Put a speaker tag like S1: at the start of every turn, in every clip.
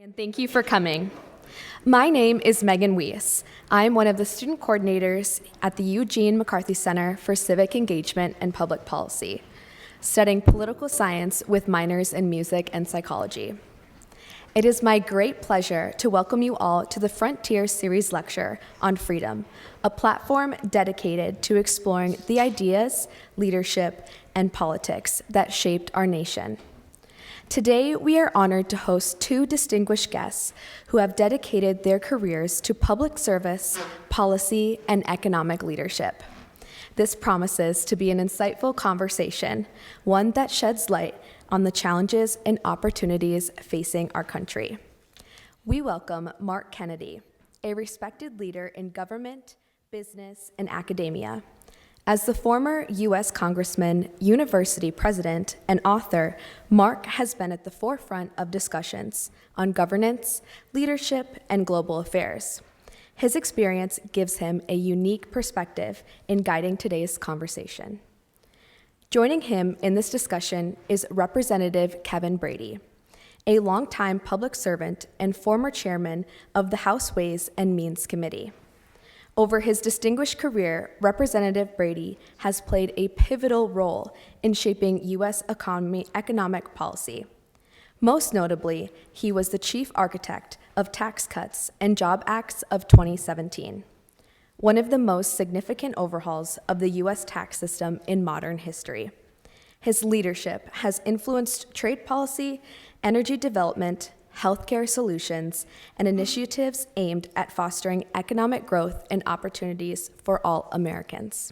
S1: And thank you for coming. My name is Megan Weiss. I'm one of the student coordinators at the Eugene McCarthy Center for Civic Engagement and Public Policy, studying political science with minors in music and psychology. It is my great pleasure to welcome you all to the Frontier Series lecture on freedom, a platform dedicated to exploring the ideas, leadership, and politics that shaped our nation. Today, we are honored to host two distinguished guests who have dedicated their careers to public service, policy, and economic leadership. This promises to be an insightful conversation, one that sheds light on the challenges and opportunities facing our country. We welcome Mark Kennedy, a respected leader in government, business, and academia. As the former U.S. Congressman, university president, and author, Mark has been at the forefront of discussions on governance, leadership, and global affairs. His experience gives him a unique perspective in guiding today's conversation. Joining him in this discussion is Representative Kevin Brady, a longtime public servant and former chairman of the House Ways and Means Committee. Over his distinguished career, Representative Brady has played a pivotal role in shaping U.S. economic policy. Most notably, he was the chief architect of Tax Cuts and Job Acts of 2017, one of the most significant overhauls of the U.S. tax system in modern history. His leadership has influenced trade policy, energy development, healthcare solutions, and initiatives aimed at fostering economic growth and opportunities for all Americans.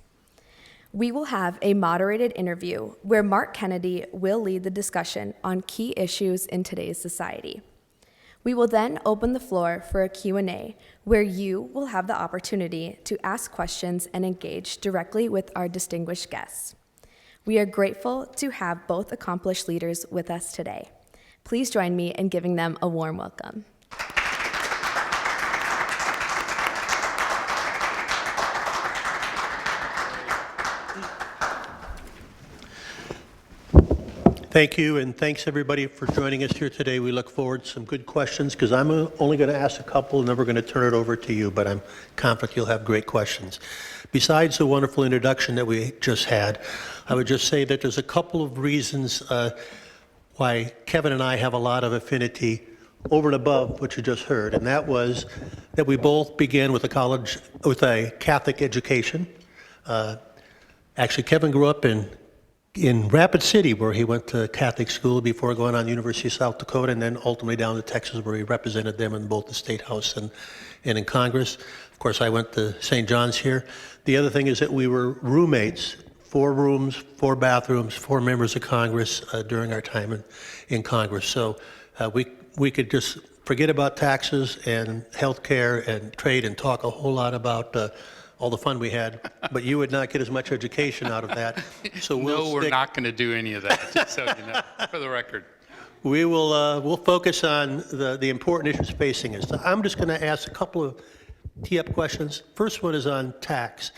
S1: We will have a moderated interview where Mark Kennedy will lead the discussion on key issues in today's society. We will then open the floor for a Q&A where you will have the opportunity to ask questions and engage directly with our distinguished guests. We are grateful to have both accomplished leaders with us today. Please join me in giving them a warm welcome.
S2: Thank you, and thanks everybody for joining us here today. We look forward to some good questions because I'm only going to ask a couple and then we're going to turn it over to you, but I'm confident you'll have great questions. Besides the wonderful introduction that we just had, I would just say that there's a couple of reasons why Kevin and I have a lot of affinity over and above what you just heard, and that was that we both began with a Catholic education. Actually, Kevin grew up in Rapid City, where he went to Catholic school before going on the University of South Dakota, and then ultimately down to Texas, where he represented them in both the State House and in Congress. Of course, I went to St. John's here. The other thing is that we were roommates. 4 rooms, 4 bathrooms, 4 members of Congress during our time in Congress. So we could just forget about taxes and health care and trade and talk a whole lot about all the fun we had, but you would not get as much education out of that. So
S3: we're not going to do any of that, just so you know, for the record.
S2: We'll focus on the important issues facing us. So I'm just going to ask a couple of tee-up questions. First one is on tax,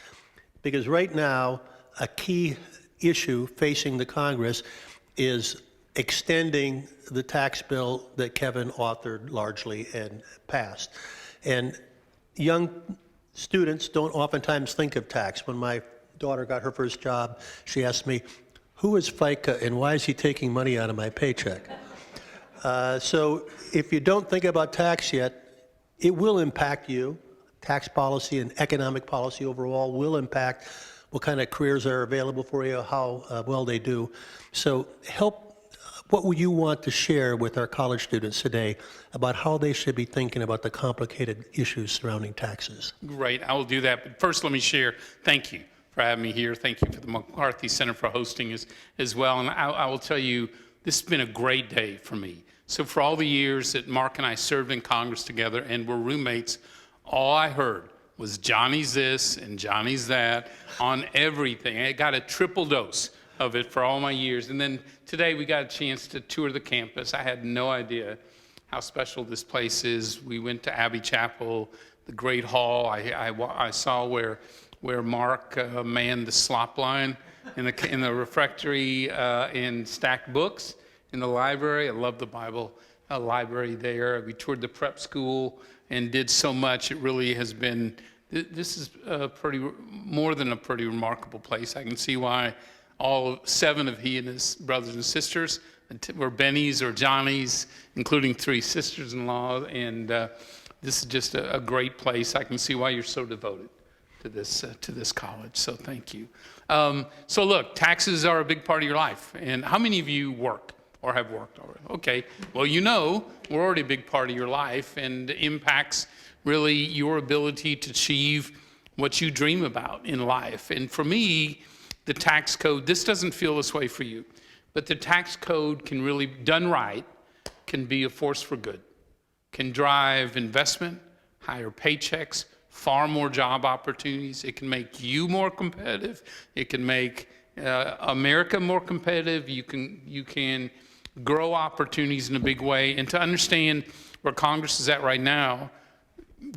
S2: because right now, a key issue facing the Congress is extending the tax bill that Kevin authored largely and passed. And young students don't oftentimes think of tax. When my daughter got her first job, she asked me, "Who is FICA and why is he taking money out of my paycheck?" So if you don't think about tax yet, it will impact you. Tax policy and economic policy overall will impact what kind of careers are available for you, how well they do. So what would you want to share with our college students today about how they should be thinking about the complicated issues surrounding taxes?
S3: Great, I will do that. But first, let me share, thank you for having me here. Thank you for the McCarthy Center for hosting us as well. And I will tell you, this has been a great day for me. So for all the years that Mark and I served in Congress together and were roommates, all I heard was Johnny's this and Johnny's that on everything. I got a triple dose of it for all my years. And then today we got a chance to tour the campus. I had no idea how special this place is. We went to Abbey Chapel, the Great Hall. I saw where Mark manned the slop line in the refectory and stacked books in the library. I love the Bible. library there. We toured the prep school and did so much. It really has been, this is more than a pretty remarkable place. I can see why all 7 of he and his brothers and sisters were Bennies or Johnnies, including 3 sisters-in-law. And this is just a great place. I can see why you're so devoted to this college. So thank you. So look, taxes are a big part of your life. And how many of you work or have worked already? Okay. Well, you know, we're already a big part of your life and impacts really your ability to achieve what you dream about in life. And for me, the tax code, this doesn't feel this way for you, but the tax code can really, done right, can be a force for good, can drive investment, higher paychecks, far more job opportunities. It can make you more competitive. It can make America more competitive. You can grow opportunities in a big way. And to understand where Congress is at right now,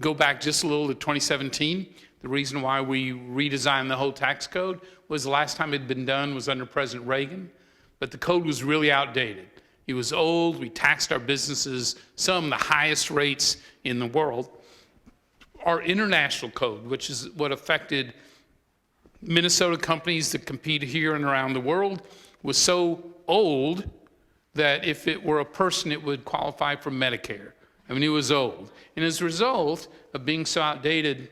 S3: go back just a little to 2017. The reason why we redesigned the whole tax code was the last time it had been done was under President Reagan, but the code was really outdated. It was old. We taxed our businesses, some of the highest rates in the world. Our international code, which is what affected Minnesota companies that compete here and around the world, was so old that if it were a person, it would qualify for Medicare. I mean, it was old. And as a result of being so outdated,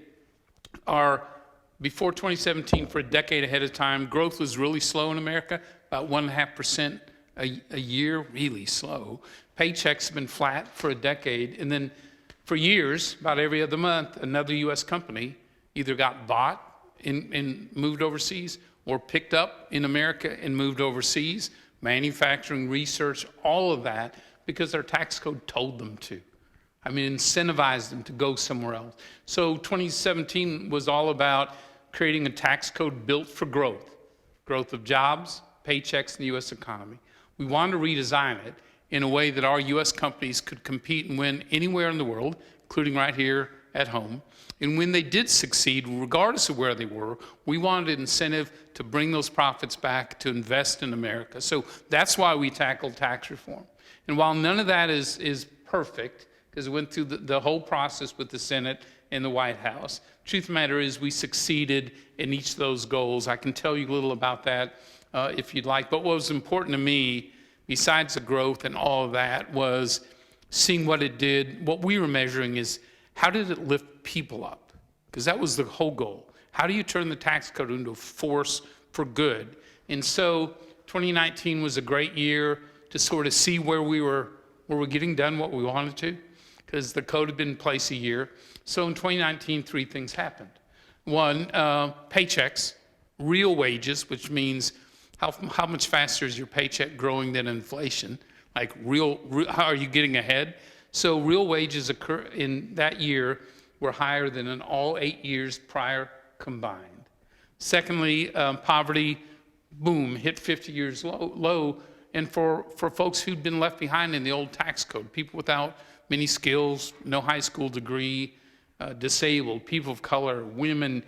S3: before 2017, for a decade ahead of time, growth was really slow in America, about 1.5% a year, really slow. Paychecks have been flat for a decade, and then for years, about every other month, another U.S. company either got bought and moved overseas or picked up in America and moved overseas, manufacturing, research, all of that, because our tax code told them to. I mean, incentivized them to go somewhere else. So 2017 was all about creating a tax code built for growth of jobs, paychecks in the U.S. economy. We wanted to redesign it in a way that our U.S. companies could compete and win anywhere in the world, including right here at home. And when they did succeed, regardless of where they were, we wanted an incentive to bring those profits back to invest in America. So that's why we tackled tax reform. And while none of that is perfect, because it went through the whole process with the Senate and the White House, truth of the matter is we succeeded in each of those goals. I can tell you a little about that if you'd like. But what was important to me, besides the growth and all of that, was seeing what it did. What we were measuring is how did it lift people up? Because that was the whole goal. How do you turn the tax code into a force for good? And so 2019 was a great year to sort of see where we were getting done what we wanted to, because the code had been in place a year. So in 2019, 3 things happened. One, paychecks, real wages, which means how much faster is your paycheck growing than inflation? Like how are you getting ahead? So real wages occur in that year were higher than in all 8 years prior combined. Secondly, poverty, boom, hit 50 years low. And for folks who'd been left behind in the old tax code, people without many skills, no high school degree, disabled, people of color, women,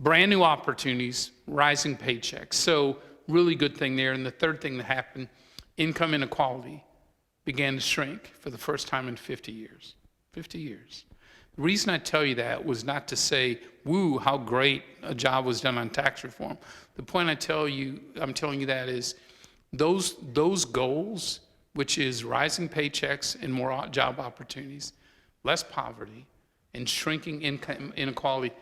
S3: brand new opportunities, rising paychecks. So really good thing there. And the third thing that happened, income inequality began to shrink for the first time in 50 years. 50 years. The reason I tell you that was not to say, woo, how great a job was done on tax reform. The point I'm telling you that is those goals, which is rising paychecks and more job opportunities, less poverty, and shrinking income inequality,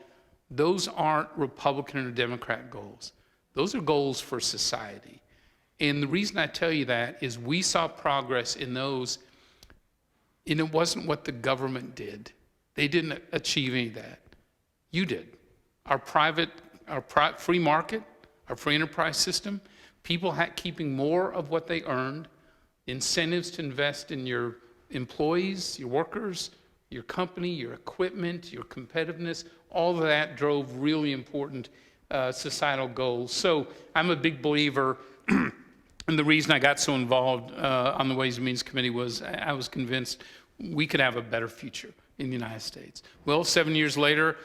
S3: those aren't Republican or Democrat goals. Those are goals for society. And the reason I tell you that is we saw progress in those, and it wasn't what the government did. They didn't achieve any of that. You did. Our free market, our free enterprise system, people keeping more of what they earned, incentives to invest in your employees, your workers, your company, your equipment, your competitiveness, all of that drove really important societal goals. So I'm a big believer, and the reason I got so involved on the Ways and Means Committee was I was convinced we could have a better future in the United States. Well, 7 years later,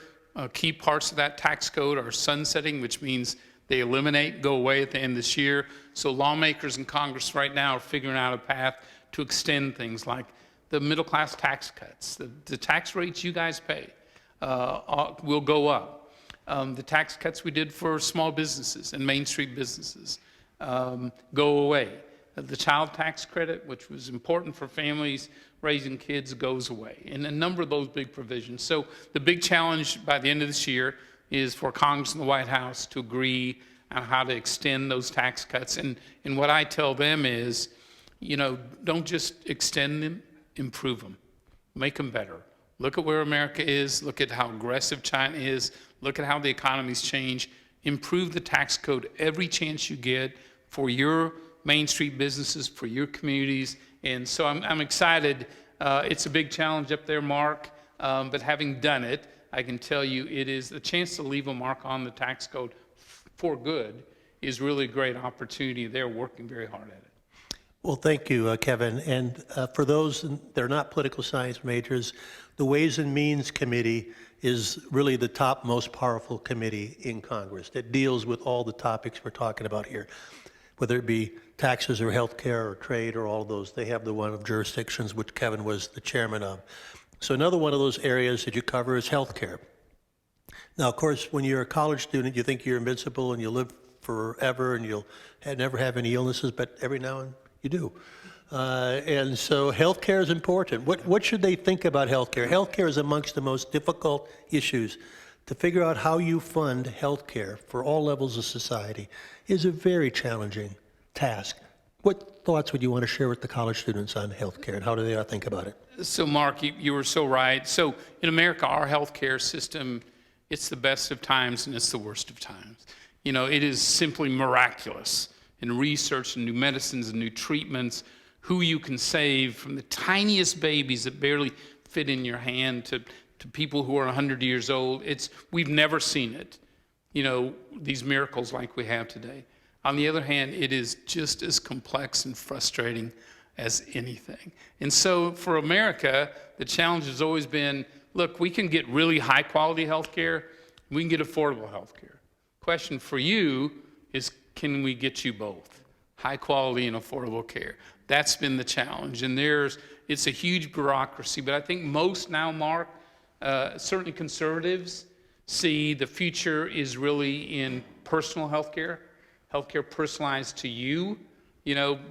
S3: key parts of that tax code are sunsetting, which means they go away at the end of this year. So lawmakers in Congress right now are figuring out a path to extend things like the middle-class tax cuts. The tax rates you guys pay will go up. The tax cuts we did for small businesses and Main Street businesses go away. The child tax credit, which was important for families raising kids, goes away. And a number of those big provisions. So the big challenge by the end of this year is for Congress and the White House to agree on how to extend those tax cuts. And what I tell them is, don't just extend them, improve them, make them better. Look at where America is, look at how aggressive China is, look at how the economy's changed. Improve the tax code every chance you get for your Main Street businesses, for your communities. And so I'm excited. It's a big challenge up there, Mark, but having done it, I can tell you it is a chance to leave a mark on the tax code for good is really a great opportunity. They're working very hard at it.
S2: Well, thank you, Kevin. And for those that are not political science majors, the Ways and Means Committee is really the top most powerful committee in Congress that deals with all the topics we're talking about here, whether it be taxes or healthcare or trade or all of those. They have the one of jurisdictions, which Kevin was the chairman of. So another one of those areas that you cover is healthcare. Now, of course, when you're a college student, you think you're invincible and you'll live forever and you'll never have any illnesses, but every now and then you do. And so healthcare is important. What should they think about healthcare? Healthcare is amongst the most difficult issues. To figure out how you fund healthcare for all levels of society is a very challenging task. What thoughts would you want to share with the college students on healthcare and how do they think about it?
S3: So, Mark, you were so right. So, in America, our healthcare system, it's the best of times and it's the worst of times. It is simply miraculous in research and new medicines and new treatments, who you can save from the tiniest babies that barely fit in your hand to people who are 100 years old. We've never seen it, these miracles like we have today. On the other hand, it is just as complex and frustrating as anything. And so for America, the challenge has always been, look, we can get really high quality health care, we can get affordable health care. Question for you is, can we get you both? High quality and affordable care. That's been the challenge. And it's a huge bureaucracy, but I think most now, Mark, certainly conservatives, see the future is really in personal health care personalized to you,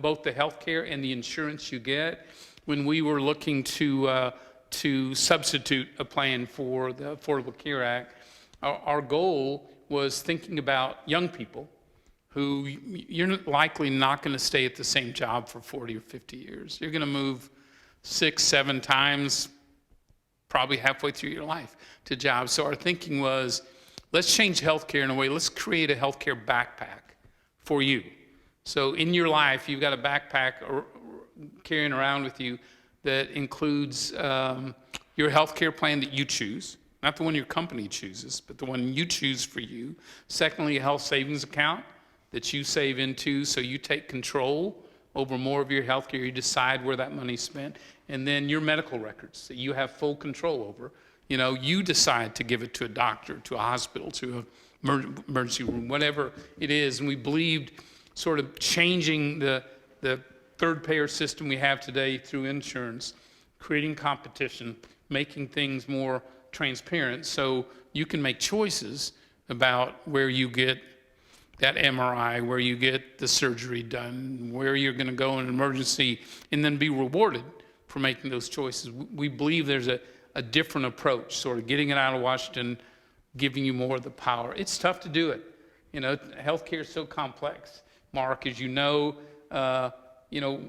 S3: both the health care and the insurance you get. When we were looking to substitute a plan for the Affordable Care Act, our goal was thinking about young people who you're likely not going to stay at the same job for 40 or 50 years. You're going to move 6, 7 times, probably halfway through your life to jobs. So our thinking was, let's change healthcare in a way, let's create a healthcare backpack for you. So in your life, you've got a backpack carrying around with you that includes your healthcare plan that you choose, not the one your company chooses, but the one you choose for you. Secondly, a health savings account that you save into so you take control over more of your health care. You decide where that money's spent. And then your medical records that you have full control over. You decide to give it to a doctor, to a hospital, to an emergency room, whatever it is. And we believed sort of changing the third payer system we have today through insurance, creating competition, making things more transparent so you can make choices about where you get that MRI, where you get the surgery done, where you're going to go in an emergency, and then be rewarded for making those choices. We believe there's a different approach, sort of getting it out of Washington, giving you more of the power. It's tough to do it. Healthcare is so complex. Mark, as you know,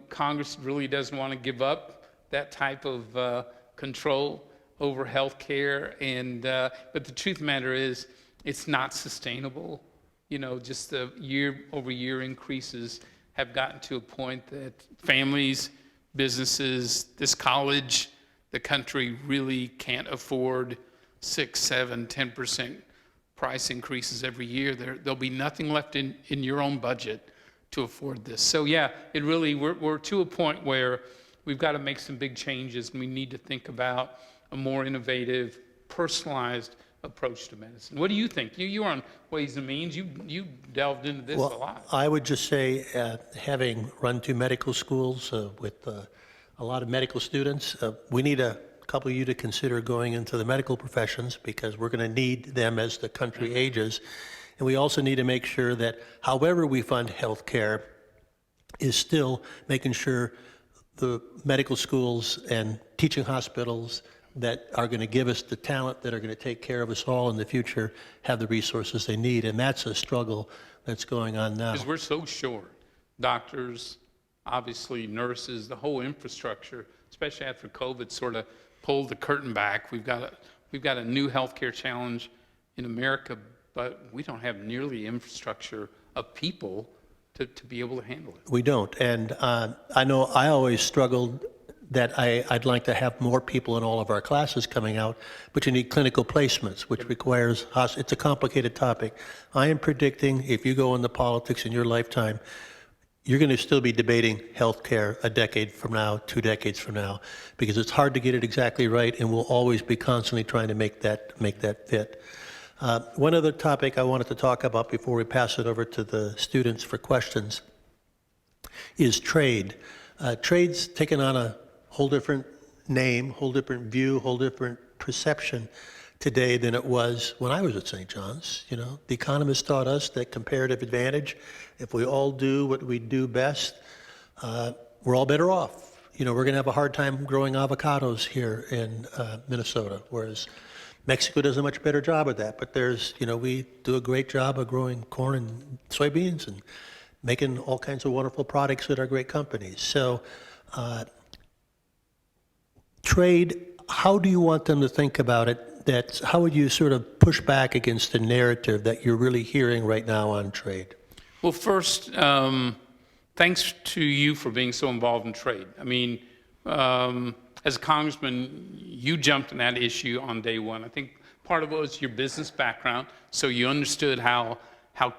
S3: Congress really doesn't want to give up that type of control over healthcare, but the truth of the matter is, it's not sustainable. Just the year-over-year increases have gotten to a point that families, businesses, this college, the country really can't afford 6, 7, 10% price increases every year. There'll be nothing left in your own budget to afford this. So yeah, we're to a point where we've got to make some big changes, and we need to think about a more innovative, personalized approach to medicine. What do you think? You're on Ways and Means. You delved into this a lot.
S2: I would just say, having run 2 medical schools with a lot of medical students. We need a couple of you to consider going into the medical professions because we're going to need them as the country ages. And we also need to make sure that however we fund health care is still making sure the medical schools and teaching hospitals that are going to give us the talent that are going to take care of us all in the future have the resources they need. And that's a struggle that's going on now.
S3: Because we're so short. Doctors, obviously nurses, the whole infrastructure, especially after COVID sort of pulled the curtain back. We've got a new healthcare challenge in America, but we don't have nearly the infrastructure of people to be able to handle it.
S2: We don't. And I know I always struggled that I'd like to have more people in all of our classes coming out, but you need clinical placements, which requires, it's a complicated topic. I am predicting if you go into politics in your lifetime, you're going to still be debating healthcare a decade from now, 2 decades from now, because it's hard to get it exactly right, and we'll always be constantly trying to make that fit. One other topic I wanted to talk about before we pass it over to the students for questions is trade. Trade's taken on a whole different name, whole different view, whole different perception today than it was when I was at St. John's. You know, the economists taught us that comparative advantage, if we all do what we do best, we're all better off. You know, we're going to have a hard time growing avocados here in Minnesota, whereas Mexico does a much better job of that. But there's, you know, we do a great job of growing corn and soybeans and making all kinds of wonderful products at our great companies. So trade, how do you want them to think about it? How would you sort of push back against the narrative that you're really hearing right now on trade?
S3: Well, first, thanks to you for being so involved in trade. I mean, as a congressman, you jumped on that issue on day one. I think part of it was your business background, so you understood how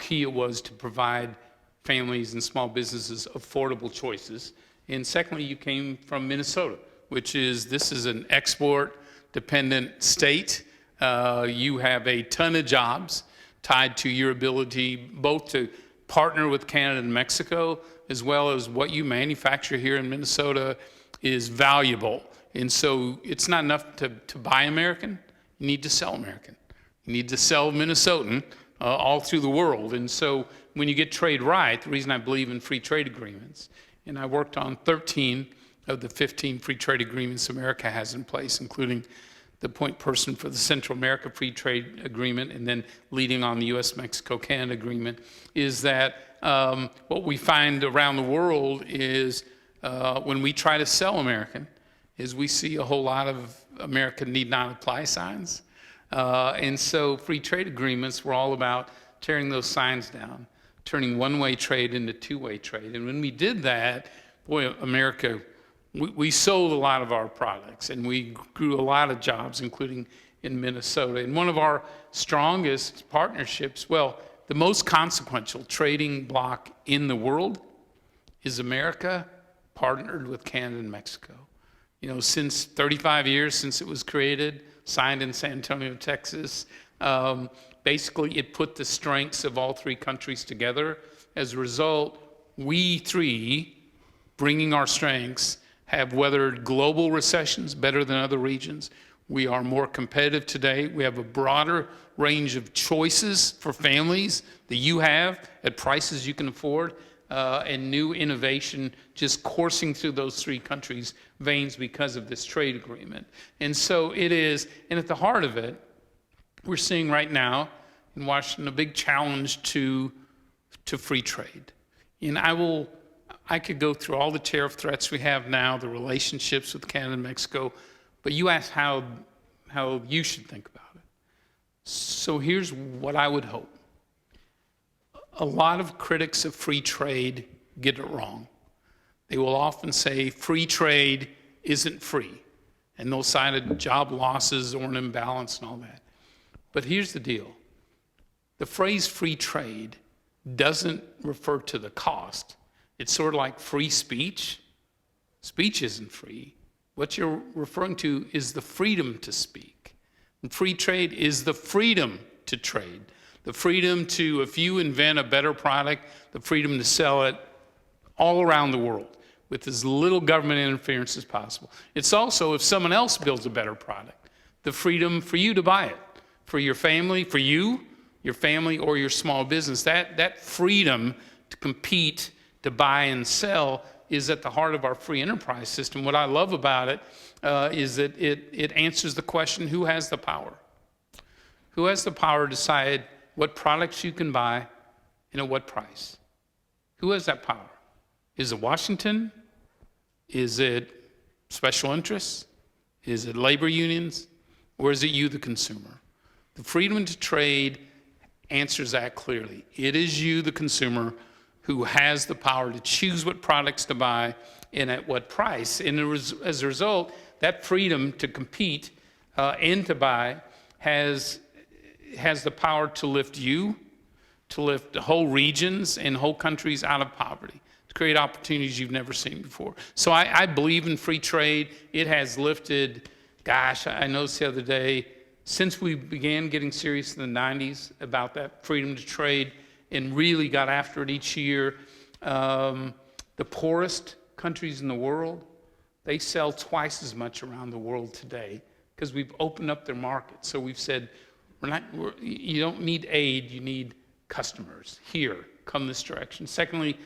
S3: key it was to provide families and small businesses affordable choices. And secondly, you came from Minnesota, this is an export-dependent state. You have a ton of jobs tied to your ability both to partner with Canada and Mexico, as well as what you manufacture here in Minnesota is valuable. And so it's not enough to buy American, you need to sell American. You need to sell Minnesotan all through the world. And so when you get trade right, the reason I believe in free trade agreements, and I worked on 13 of the 15 free trade agreements America has in place, including the point person for the Central America Free Trade Agreement, and then leading on the U.S.-Mexico-Canada Agreement, is that what we find around the world is when we try to sell American, is we see a whole lot of America need not apply signs. And so free trade agreements were all about tearing those signs down, turning one-way trade into two-way trade. And when we did that, boy, America, we sold a lot of our products and we grew a lot of jobs, including in Minnesota. And one of our strongest partnerships, well, the most consequential trading bloc in the world is America partnered with Canada and Mexico. You know, since 35 years since it was created, signed in San Antonio, Texas, basically it put the strengths of all three countries together. As a result, we three, bringing our strengths, have weathered global recessions better than other regions. We are more competitive today. We have a broader range of choices for families that you have at prices you can afford, and new innovation just coursing through those three countries' veins because of this trade agreement. And so it is, and at the heart of it, we're seeing right now in Washington a big challenge to free trade. And I could go through all the tariff threats we have now, the relationships with Canada and Mexico, but you asked how you should think about it. So here's what I would hope. A lot of critics of free trade get it wrong. They will often say free trade isn't free, and they'll cite job losses or an imbalance and all that. But here's the deal. The phrase free trade doesn't refer to the cost. It's sort of like free speech. Speech isn't free. What you're referring to is the freedom to speak. And free trade is the freedom to trade. The freedom to, if you invent a better product, the freedom to sell it all around the world. with as little government interference as possible. It's also, if someone else builds a better product, the freedom for you to buy it, for your family, for you, your family, or your small business. That freedom to compete, to buy and sell is at the heart of our free enterprise system. What I love about it is that it answers the question, who has the power? Who has the power to decide what products you can buy and at what price? Who has that power? Is it Washington? Is it special interests? Is it labor unions? Or is it you, the consumer? The freedom to trade answers that clearly. It is you, the consumer, who has the power to choose what products to buy and at what price. And as a result, that freedom to compete and to buy has the power to lift you, to lift whole regions and whole countries out of poverty, to create opportunities you've never seen before. So I believe in free trade. It has lifted, gosh, I noticed the other day, since we began getting serious in the 90s about that freedom to trade and really got after it each year, the poorest countries in the world, they sell twice as much around the world today because we've opened up their market. So we've said, you don't need aid, you need customers. Here, come this direction. Secondly,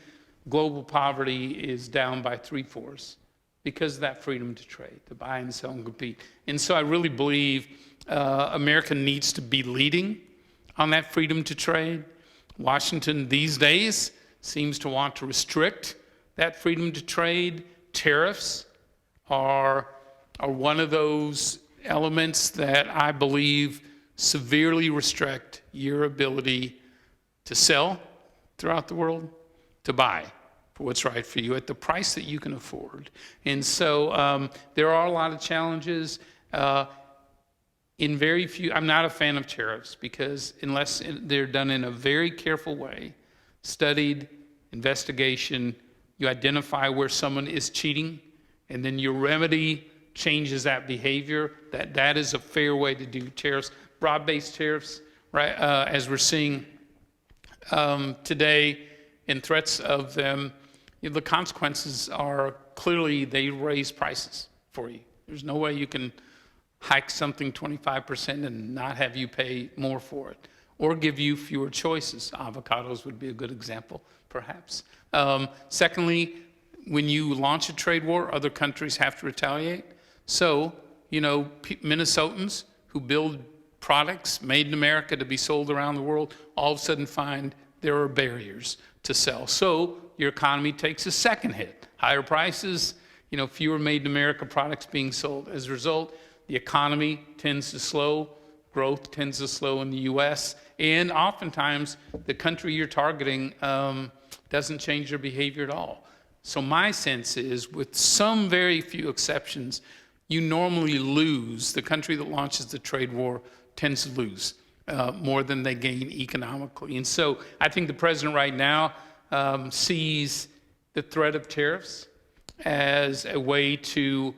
S3: global poverty is down by 3/4 because of that freedom to trade, to buy and sell and compete. And so I really believe America needs to be leading on that freedom to trade. Washington these days seems to want to restrict that freedom to trade. Tariffs are one of those elements that I believe severely restrict your ability to sell throughout the world, to buy for what's right for you at the price that you can afford. And so there are a lot of challenges. In very few, I'm not a fan of tariffs because unless they're done in a very careful way, studied, investigation, you identify where someone is cheating, and then your remedy changes that behavior, that is a fair way to do tariffs. Broad-based tariffs, right, as we're seeing today, and threats of them, the consequences are clearly they raise prices for you. There's no way you can hike something 25% and not have you pay more for it, or give you fewer choices. Avocados would be a good example, perhaps. Secondly, when you launch a trade war, other countries have to retaliate. So, Minnesotans who build products made in America to be sold around the world, all of a sudden find there are barriers to sell. So your economy takes a second hit. Higher prices, fewer made in America products being sold. As a result, the economy tends to slow, growth tends to slow in the U.S., and oftentimes the country you're targeting doesn't change their behavior at all. So my sense is, with some very few exceptions, you normally lose. The country that launches the trade war tends to lose more than they gain economically. And so I think the president right now sees the threat of tariffs as a way to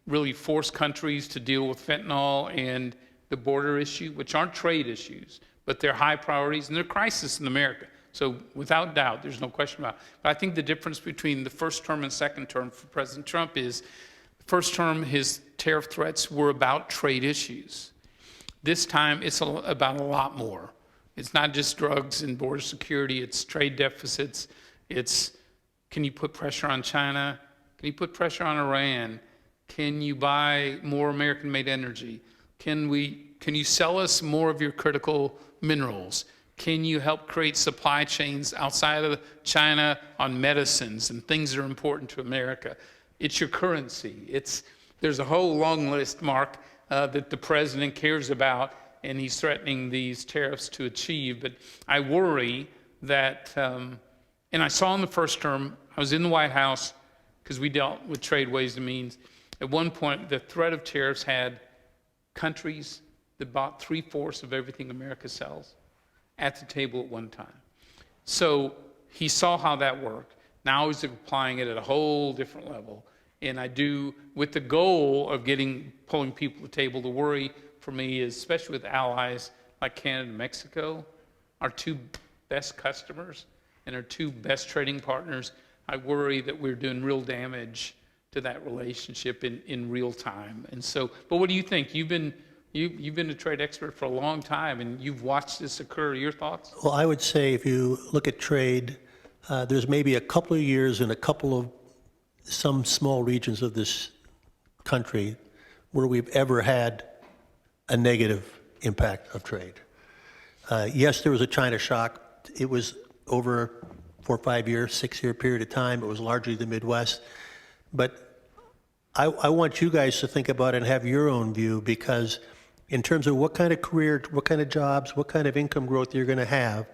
S3: really force countries to deal with fentanyl and the border issue, which aren't trade issues, but they're high priorities and they're crisis in America. So without doubt, there's no question about it. But I think the difference between the first term and second term for President Trump is, first term, his tariff threats were about trade issues. This time, it's about a lot more. It's not just drugs and border security, it's trade deficits. It's, can you put pressure on China? Can you put pressure on Iran? Can you buy more American-made energy? Can you sell us more of your critical minerals? Can you help create supply chains outside of China on medicines and things that are important to America? It's your currency. There's a whole long list, Mark, that the president cares about, and he's threatening these tariffs to achieve. But I worry that, and I saw in the first term, I was in the White House because we dealt with trade ways and means. At one point, the threat of tariffs had countries that bought 3/4 of everything America sells at the table at one time. So he saw how that worked. Now he's applying it at a whole different level. And I do, with the goal of pulling people to the table. The worry for me is, especially with allies like Canada and Mexico, our two best customers and our two best trading partners, I worry that we're doing real damage to that relationship in real time. And so, but what do you think? You've been a trade expert for a long time, and you've watched this occur. Your thoughts?
S2: Well, I would say if you look at trade, there's maybe a couple of years in some small regions of this country where we've ever had a negative impact of trade. Yes, there was a China shock. It was over 4 or 5 year, 6-year period of time. It was largely the Midwest. But I want you guys to think about it and have your own view, because in terms of what kind of career, what kind of jobs, what kind of income growth you're going to have,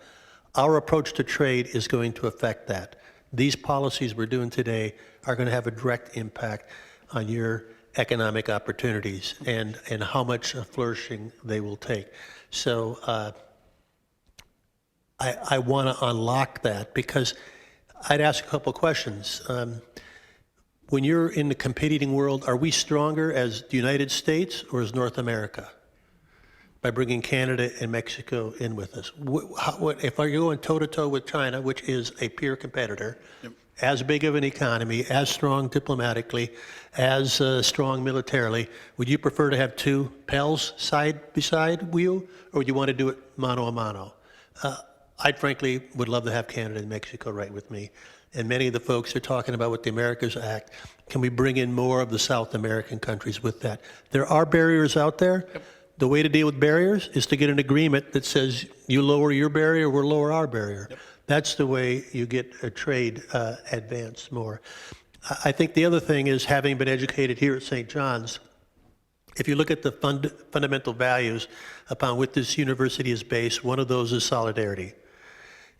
S2: our approach to trade is going to affect that. These policies we're doing today are going to have a direct impact on your economic opportunities and how much flourishing they will take. So I want to unlock that, because I'd ask a couple of questions. When you're in the competing world, are we stronger as the United States or as North America by bringing Canada and Mexico in with us? If you're going toe-to-toe with China, which is a peer competitor, as big of an economy, as strong diplomatically, as strong militarily, would you prefer to have two pals side beside you, or would you want to do it mano a mano? I frankly would love to have Canada and Mexico right with me. And many of the folks are talking about with the Americas Act, can we bring in more of the South American countries with that? There are barriers out there. Yep. The way to deal with barriers is to get an agreement that says you lower your barrier, we'll lower our barrier. Yep. That's the way you get a trade advanced more. I think the other thing is, having been educated here at St. John's, if you look at the fundamental values upon which this university is based, one of those is solidarity.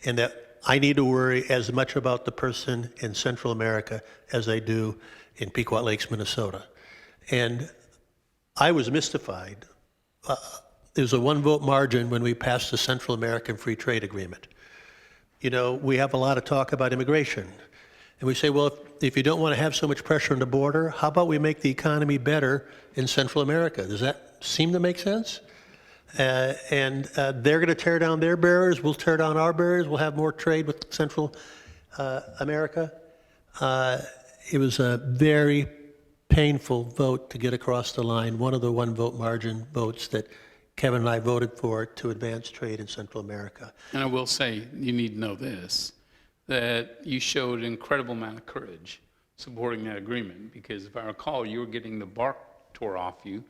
S2: And that I need to worry as much about the person in Central America as I do in Pequot Lakes, Minnesota. And I was mystified. There was a 1-vote margin when we passed the Central American Free Trade Agreement. You know, we have a lot of talk about immigration. And we say, well, if you don't want to have so much pressure on the border, how about we make the economy better in Central America? Does that seem to make sense? And they're going to tear down their barriers. We'll tear down our barriers. We'll have more trade with Central America. It was a very painful vote to get across the line, one of the 1-vote margin votes that Kevin and I voted for to advance trade in Central America.
S3: And I will say, you need to know this, that you showed an incredible amount of courage supporting that agreement, because if I recall, you were getting the bark tore off you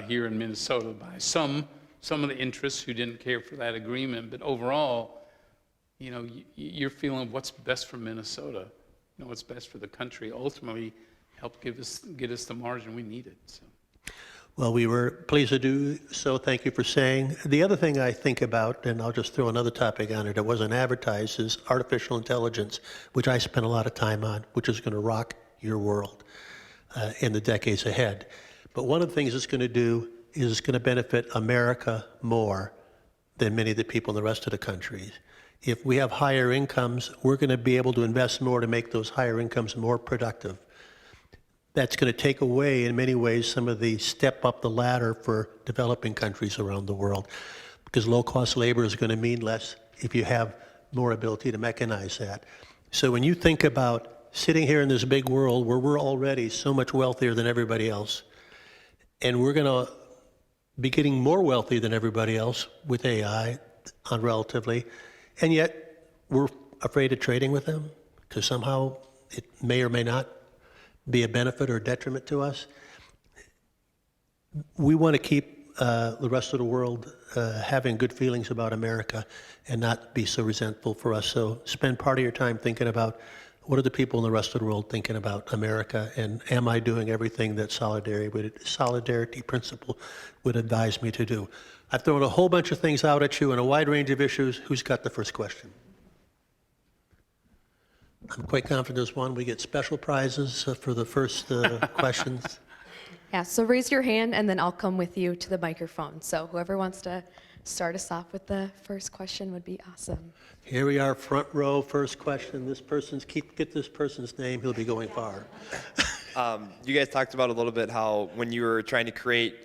S3: here in Minnesota by some of the interests who didn't care for that agreement. But overall, you know, you're feeling what's best for Minnesota, you know, what's best for the country, ultimately help get us the margin we needed. So.
S2: Well, we were pleased to do so. Thank you for saying. The other thing I think about, and I'll just throw another topic on it that wasn't advertised, is artificial intelligence, which I spent a lot of time on, which is going to rock your world in the decades ahead. But one of the things it's going to do is it's going to benefit America more than many of the people in the rest of the country. If we have higher incomes, we're going to be able to invest more to make those higher incomes more productive. That's going to take away, in many ways, some of the step up the ladder for developing countries around the world, because low-cost labor is going to mean less if you have more ability to mechanize that. So when you think about sitting here in this big world where we're already so much wealthier than everybody else, and we're going to be getting more wealthy than everybody else with AI, relatively, and yet we're afraid of trading with them because somehow it may or may not be a benefit or detriment to us. We want to keep the rest of the world having good feelings about America and not be so resentful for us. So spend part of your time thinking about what are the people in the rest of the world thinking about America, and am I doing everything that solidarity principle would advise me to do? I've thrown a whole bunch of things out at you on a wide range of issues. Who's got the first question? I'm quite confident there's one. We get special prizes for the first questions.
S1: Yeah, so raise your hand and then I'll come with you to the microphone. So whoever wants to start us off with the first question would be awesome.
S2: Here we are, front row, first question. This person's, get this person's name, he'll be going far.
S4: You guys talked about a little bit how when you were trying to create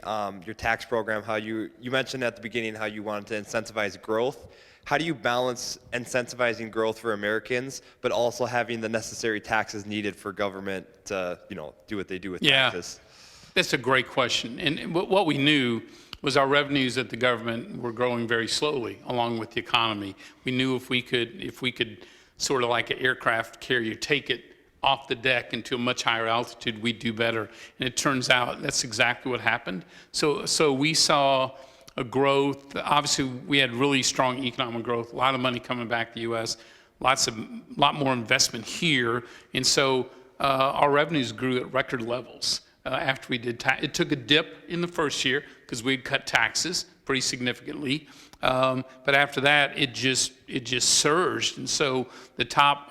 S4: your tax program, how you mentioned at the beginning how you wanted to incentivize growth. How do you balance incentivizing growth for Americans, but also having the necessary taxes needed for government to, do what they do with taxes?
S3: That's a great question. And what we knew was our revenues at the government were growing very slowly along with the economy. We knew if we could sort of like an aircraft carrier, take it off the deck into a much higher altitude, we'd do better. And it turns out that's exactly what happened. So we saw a growth. Obviously, we had really strong economic growth, a lot of money coming back to the U.S., lot more investment here. And so our revenues grew at record levels after we did tax. It took a dip in the first year because we'd cut taxes pretty significantly. But after that, it just surged. And so the top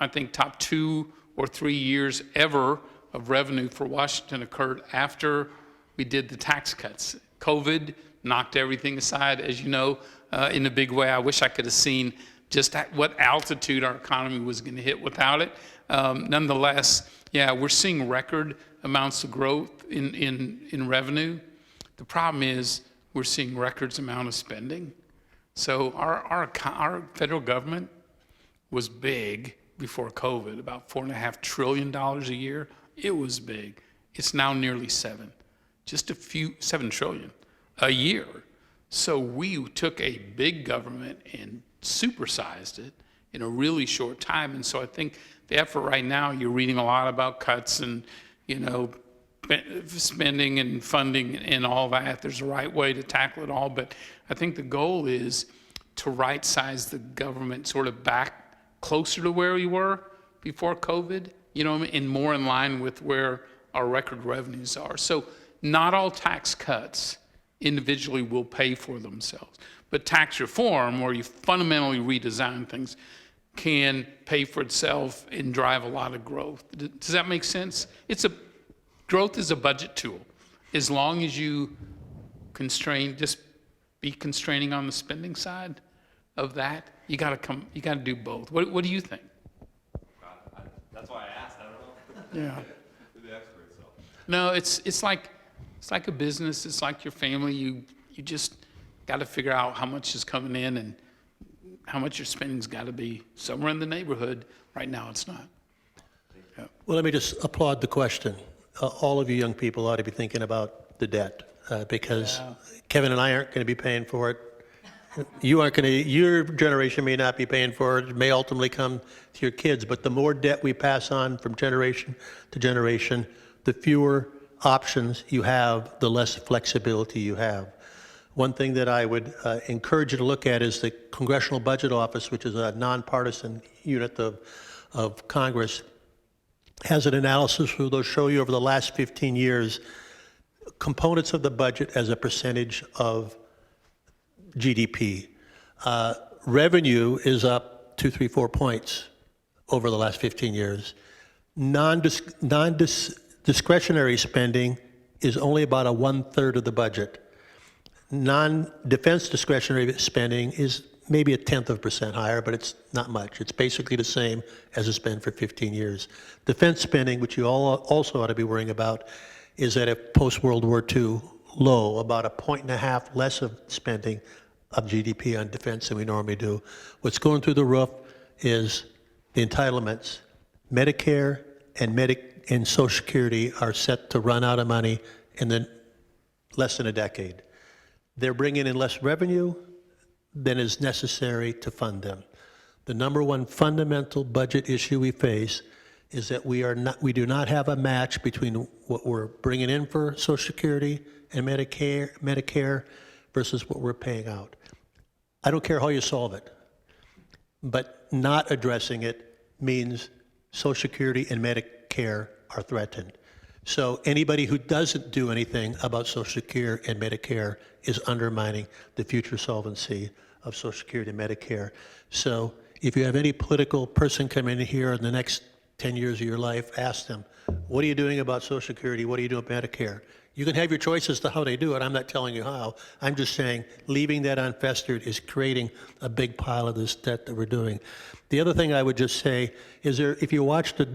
S3: 2 or 3 years ever of revenue for Washington occurred after we did the tax cuts. COVID knocked everything aside, as you know, in a big way. I wish I could have seen just at what altitude our economy was going to hit without it. Nonetheless, we're seeing record amounts of growth in revenue. The problem is we're seeing records amount of spending. So our federal government was big before COVID, about $4.5 trillion a year. It was big. It's now nearly $7 trillion a year. So we took a big government and supersized it in a really short time. And so I think the effort right now, you're reading a lot about cuts and, spending and funding and all that. There's a right way to tackle it all. But I think the goal is to right-size the government sort of back closer to where we were before COVID, and more in line with where our record revenues are. So not all tax cuts individually will pay for themselves. But tax reform, where you fundamentally redesign things, can pay for itself and drive a lot of growth. Does that make sense? Growth is a budget tool. As long as you just be constraining on the spending side of that, you got to do both. What do you think?
S4: That's why I asked. I don't know.
S3: Yeah.
S4: You're the expert, so.
S3: No, it's like a business. It's like your family. You just got to figure out how much is coming in and how much your spending's got to be somewhere in the neighborhood. Right now, it's not. Yeah.
S2: Well, let me just applaud the question. All of you young people ought to be thinking about the debt because Kevin and I aren't going to be paying for it. Your generation may not be paying for it. It may ultimately come to your kids, but the more debt we pass on from generation to generation, the fewer options you have, the less flexibility you have. One thing that I would encourage you to look at is the Congressional Budget Office, which is a nonpartisan unit of Congress, has an analysis where they'll show you over the last 15 years components of the budget as a percentage of GDP. Revenue is up 2, 3, 4 points over the last 15 years. Non-discretionary spending is only about 1/3 of the budget. Non-defense discretionary spending is maybe 0.1% higher, but it's not much. It's basically the same as it's been for 15 years. Defense spending, which you all also ought to be worrying about, is at a post-World War II low, about 1.5 points less of spending of GDP on defense than we normally do. What's going through the roof is the entitlements. Medicare and Social Security are set to run out of money in less than a decade. They're bringing in less revenue than is necessary to fund them. The number one fundamental budget issue we face is that we do not have a match between what we're bringing in for Social Security and Medicare versus what we're paying out. I don't care how you solve it, but not addressing it means Social Security and Medicare are threatened. So anybody who doesn't do anything about Social Security and Medicare is undermining the future solvency of Social Security and Medicare. So if you have any political person come in here in the next 10 years of your life, ask them, what are you doing about Social Security? What are you doing about Medicare? You can have your choice as to how they do it. I'm not telling you how. I'm just saying leaving that unfestered is creating a big pile of this debt that we're doing. The other thing I would just say is if you watch the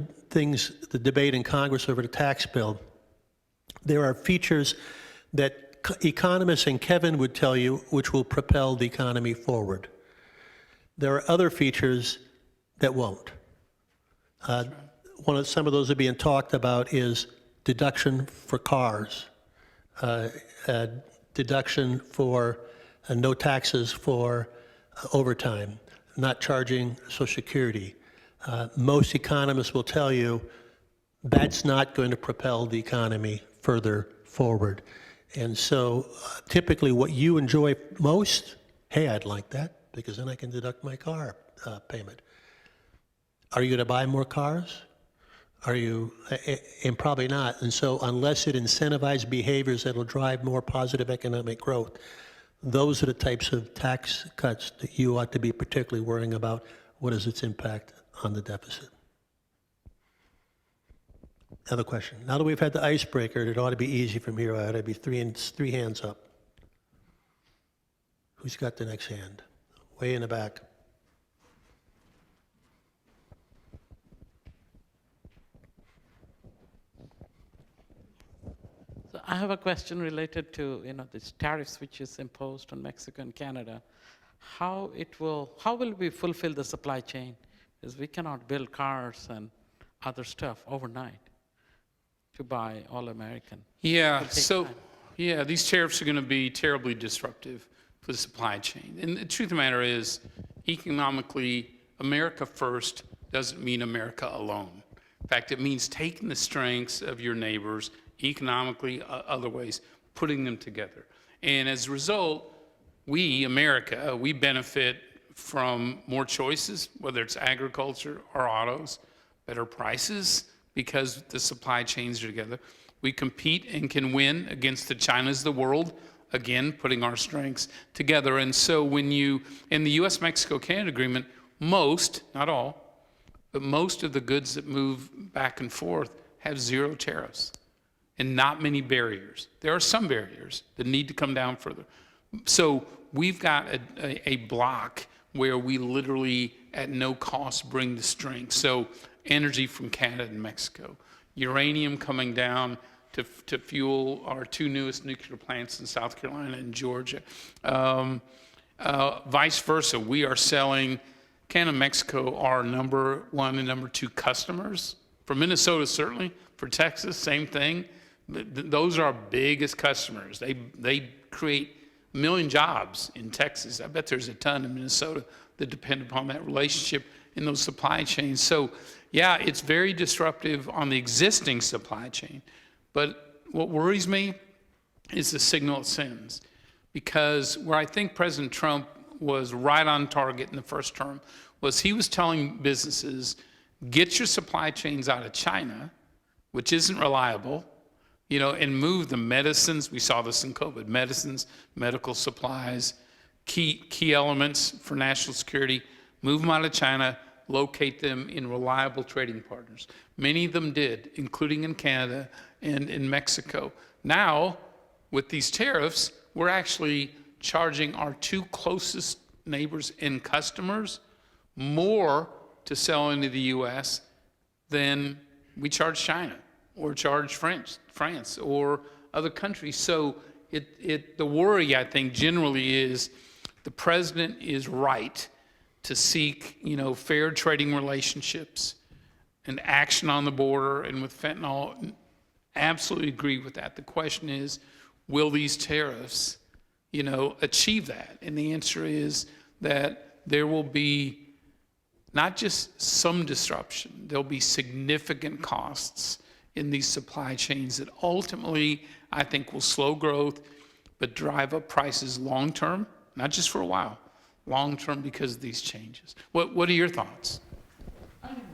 S2: debate in Congress over the tax bill, there are features that economists and Kevin would tell you which will propel the economy forward. There are other features that won't. Some of those are being talked about is deduction for cars, deduction for no taxes for overtime, not charging Social Security. Most economists will tell you that's not going to propel the economy further forward. And so typically what you enjoy most, hey, I'd like that because then I can deduct my car payment. Are you going to buy more cars? Are you, and probably not. And so unless it incentivizes behaviors that will drive more positive economic growth, those are the types of tax cuts that you ought to be particularly worrying about. What is its impact on the deficit? Another question. Now that we've had the icebreaker, it ought to be easy from here. It ought to be three hands up. Who's got the next hand? Way in the back.
S5: So I have a question related to these tariffs which is imposed on Mexico and Canada. How will we fulfill the supply chain? Because we cannot build cars and other stuff overnight to buy all American.
S3: Yeah, these tariffs are going to be terribly disruptive for the supply chain. And the truth of the matter is, economically, America first doesn't mean America alone. In fact, it means taking the strengths of your neighbors, economically, other ways, putting them together. And as a result, we, America, we benefit from more choices, whether it's agriculture or autos, better prices, because the supply chains are together. We compete and can win against the Chinas of the world, again, putting our strengths together. And so when in the U.S.-Mexico-Canada agreement, most, not all, but most of the goods that move back and forth have zero tariffs and not many barriers. There are some barriers that need to come down further. So we've got a block where we literally, at no cost, bring the strength. So energy from Canada and Mexico, uranium coming down to fuel our two newest nuclear plants in South Carolina and Georgia. Vice versa, we are selling, Canada and Mexico are number one and number two customers. For Minnesota, certainly. For Texas, same thing. Those are our biggest customers. They create 1 million jobs in Texas. I bet there's a ton in Minnesota that depend upon that relationship in those supply chains. So, yeah, it's very disruptive on the existing supply chain. But what worries me is the signal it sends. Because where I think President Trump was right on target in the first term was he was telling businesses, get your supply chains out of China, which isn't reliable, and move the medicines. We saw this in COVID, medicines, medical supplies, key elements for national security, move them out of China, locate them in reliable trading partners. Many of them did, including in Canada and in Mexico. Now, with these tariffs, we're actually charging our two closest neighbors and customers more to sell into the U.S. than we charge China or charge France or other countries. So the worry, I think, generally is the president is right to seek, fair trading relationships and action on the border and with fentanyl. Absolutely agree with that. The question is, will these tariffs, achieve that? And the answer is that there will be not just some disruption, there'll be significant costs in these supply chains that ultimately, I think, will slow growth, but drive up prices long-term, not just for a while, long-term because of these changes. What are your thoughts?
S5: I think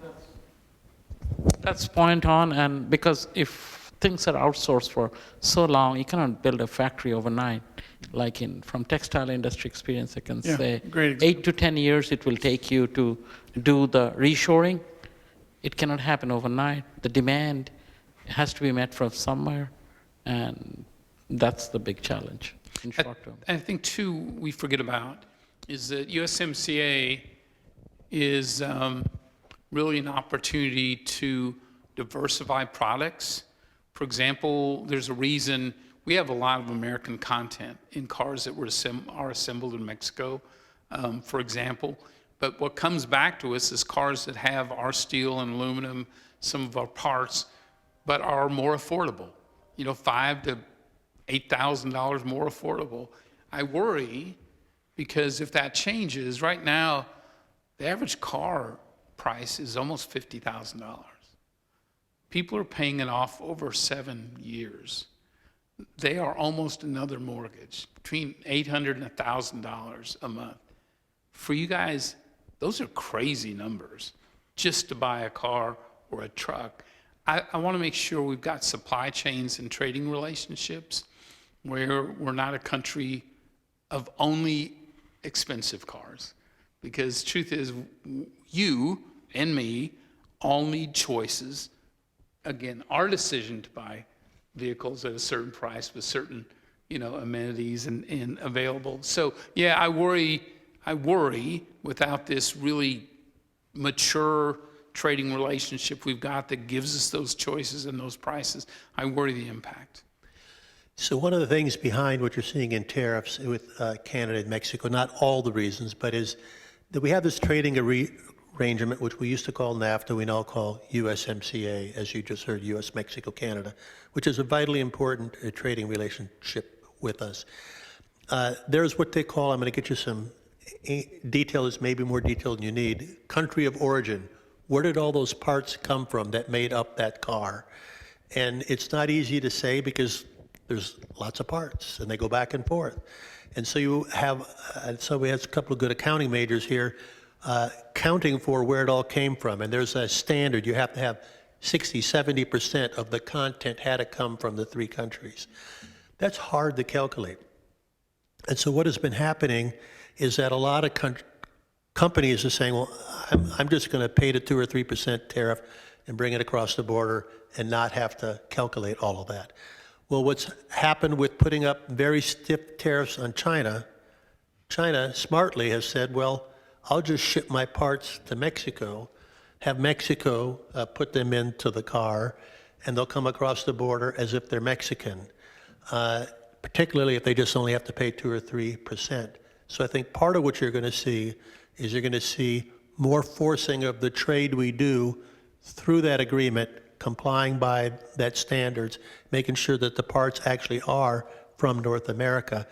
S5: that's point on, and because if things are outsourced for so long, you cannot build a factory overnight. Like from textile industry experience, I can say 8 to 10 years it will take you to do the reshoring. It cannot happen overnight. The demand has to be met from somewhere, And that's the big challenge in short term.
S3: I think, too, we forget about is that USMCA is really an opportunity to diversify products. For example, there's a reason we have a lot of American content in cars that are assembled in Mexico, for example. But what comes back to us is cars that have our steel and aluminum, some of our parts, but are more affordable. You know, $5,000 to $8,000 more affordable. I worry because if that changes, right now, the average car price is almost $50,000. People are paying it off over 7 years. They are almost another mortgage, between $800 and $1,000 a month. For you guys, those are crazy numbers just to buy a car or a truck. I want to make sure we've got supply chains and trading relationships where we're not a country of only expensive cars. Because truth is, you and me all need choices. Again, our decision to buy vehicles at a certain price with certain, amenities and available. So yeah, I worry without this really mature trading relationship we've got that gives us those choices and those prices, I worry the impact.
S2: So one of the things behind what you're seeing in tariffs with Canada and Mexico, not all the reasons, but is that we have this trading arrangement, which we used to call NAFTA, we now call USMCA, as you just heard, US, Mexico, Canada, which is a vitally important trading relationship with us. There's what they call, I'm going to get you some detail that's maybe more detailed than you need, country of origin. Where did all those parts come from that made up that car? And it's not easy to say because there's lots of parts and they go back and forth. And so you have, so we have a couple of good accounting majors here counting for where it all came from. And there's a standard. You have to have 60, 70% of the content had to come from the three countries. That's hard to calculate. And so what has been happening is that a lot of companies are saying, well, I'm just going to pay the 2 or 3% tariff and bring it across the border and not have to calculate all of that. Well, what's happened with putting up very stiff tariffs on China, China smartly has said, well, I'll just ship my parts to Mexico, have Mexico put them into the car, and they'll come across the border as if they're Mexican, particularly if they just only have to pay 2 or 3%. So I think part of what you're going to see is you're going to see more forcing of the trade we do through that agreement, complying by that standards, making sure that the parts actually are from North America.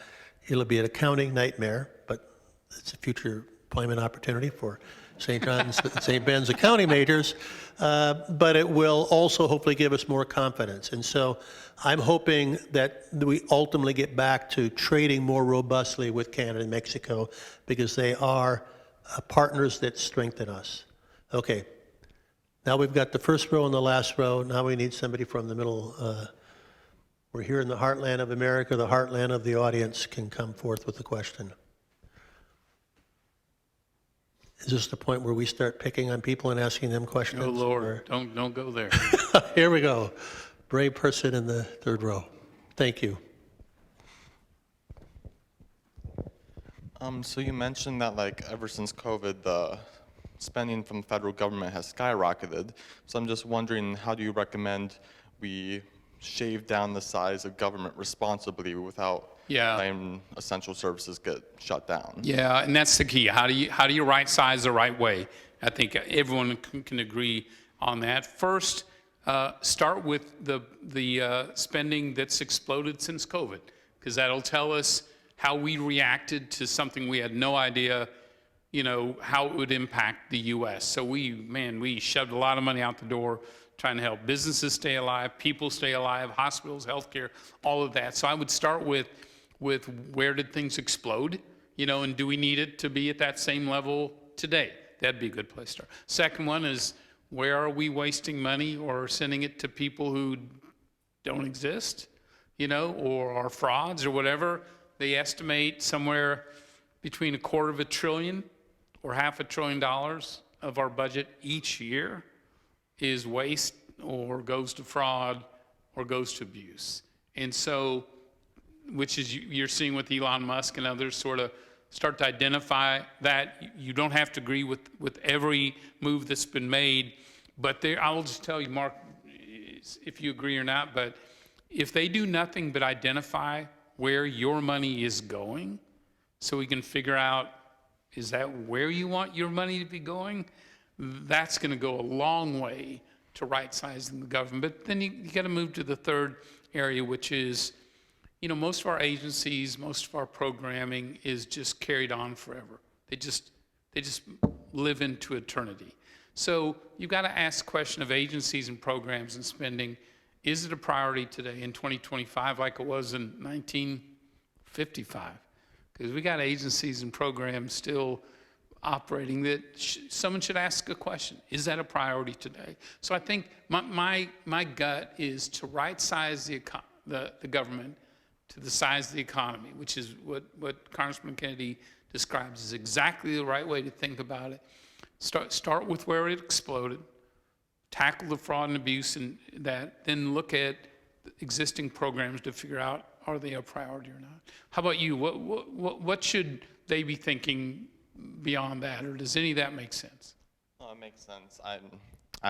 S2: It'll be an accounting nightmare, but it's a future employment opportunity for St. John's, St. Ben's accounting majors, but it will also hopefully give us more confidence. And so I'm hoping that we ultimately get back to trading more robustly with Canada and Mexico because they are partners that strengthen us. Okay, now we've got the first row and the last row. Now we need somebody from the middle. We're here in the heartland of America. The heartland of the audience can come forth with a question. Is this the point where we start picking on people and asking them questions?
S3: Oh, Lord, don't go there.
S2: Here we go. Brave person in the third row. Thank you.
S6: So you mentioned that ever since COVID, the spending from the federal government has skyrocketed. So I'm just wondering, how do you recommend we shave down the size of government responsibly without letting essential services get shut down? Yeah,
S3: and that's the key. How do you right size the right way? I think everyone can agree on that. First, start with the spending that's exploded since COVID, because that'll tell us how we reacted to something we had no idea, how it would impact the U.S. So we shoved a lot of money out the door trying to help businesses stay alive, people stay alive, hospitals, healthcare, all of that. So I would start with where did things explode, and do we need it to be at that same level today? That'd be a good place to start. Second one is, where are we wasting money or sending it to people who don't exist, or are frauds or whatever? They estimate somewhere between $250 billion or $500 billion of our budget each year is waste or goes to fraud or goes to abuse. And so, which is you're seeing with Elon Musk and others sort of start to identify that. You don't have to agree with every move that's been made, but I will just tell you, Mark, if you agree or not, but if they do nothing but identify where your money is going, so we can figure out, is that where you want your money to be going? That's going to go a long way to right-sizing the government. But then you got to move to the third area, which is, most of our agencies, most of our programming is just carried on forever. They just live into eternity. So you've got to ask the question of agencies and programs and spending. Is it a priority today in 2025 like it was in 1955? Because we got agencies and programs still operating that someone should ask a question. Is that a priority today? So I think my gut is to right-size the government to the size of the economy, which is what Congressman Kennedy describes as exactly the right way to think about it. Start with where it exploded, tackle the fraud and abuse, and then look at existing programs to figure out, are they a priority or not? How about you? What should they be thinking beyond that, or does any of that make sense?
S6: No, it makes sense. I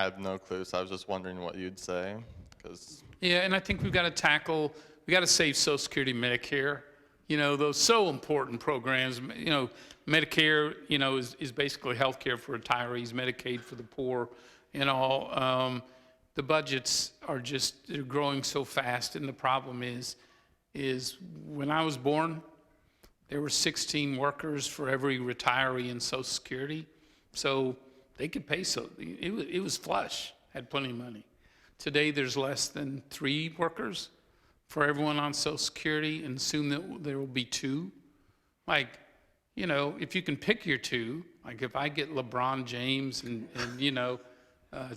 S6: have no clue, so I was just wondering what you'd say, because.
S3: Yeah, and I think we got to save Social Security, Medicare. Those so important programs. Medicare, is basically health care for retirees, Medicaid for the poor, and all. The budgets they're growing so fast, and the problem is when I was born, there were 16 workers for every retiree in Social Security, so they could pay. So it was flush, had plenty of money. Today, there's less than 3 workers for everyone on Social Security, and soon there will be 2. If you can pick your 2, like if I get LeBron James and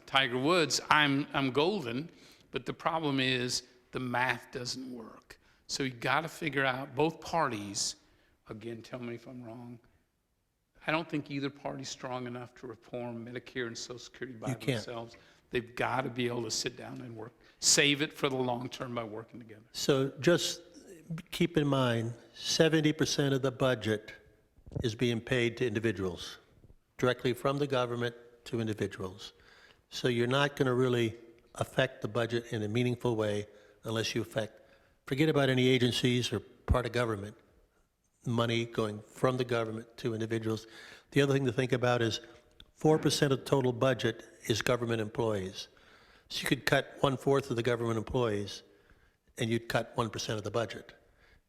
S3: Tiger Woods, I'm golden. But the problem is the math doesn't work. So you got to figure out, both parties, again, tell me if I'm wrong, I don't think either party's strong enough to reform Medicare and Social Security by themselves. They've got to be able to sit down and work, save it for the long term by working together.
S2: So just keep in mind, 70% of the budget is being paid to individuals, directly from the government to individuals. So you're not going to really affect the budget in a meaningful way unless you forget about any agencies or part of government, money going from the government to individuals. The other thing to think about is 4% of the total budget is government employees. So you could cut 1/4 of the government employees and you'd cut 1% of the budget.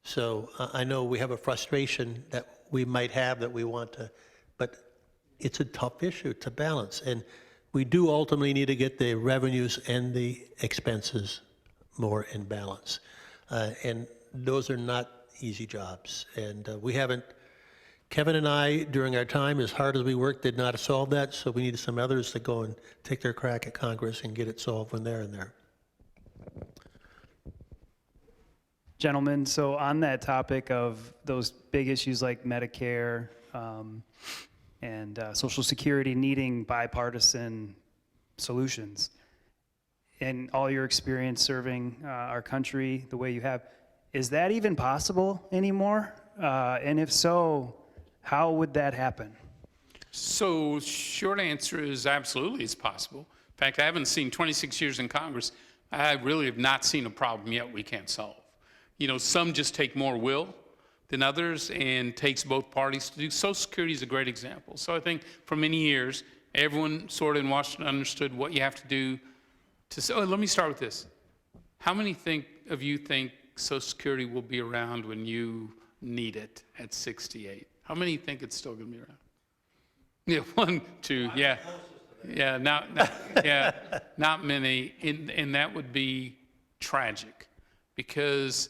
S2: So I know we have a frustration that we might have that we want to, but it's a tough issue to balance. And we do ultimately need to get the revenues and the expenses more in balance. And those are not easy jobs. And Kevin and I, during our time, as hard as we worked, did not solve that. So we needed some others to go and take their crack at Congress and get it solved when they're in there.
S7: Gentlemen, so on that topic of those big issues like Medicare and Social Security needing bipartisan solutions, in all your experience serving our country the way you have, is that even possible anymore? And if so, how would that happen?
S3: So short answer is absolutely it's possible. In fact, I haven't seen 26 years in Congress. I really have not seen a problem yet we can't solve. Some just take more will than others and takes both parties to do. Social Security is a great example. So I think for many years, everyone sort of in Washington understood what you have to do to. Let me start with this. How many of you think Social Security will be around when you need it at 68? How many think it's still going to be around? Yeah, 1, 2, yeah. Yeah, not many. And that would be tragic because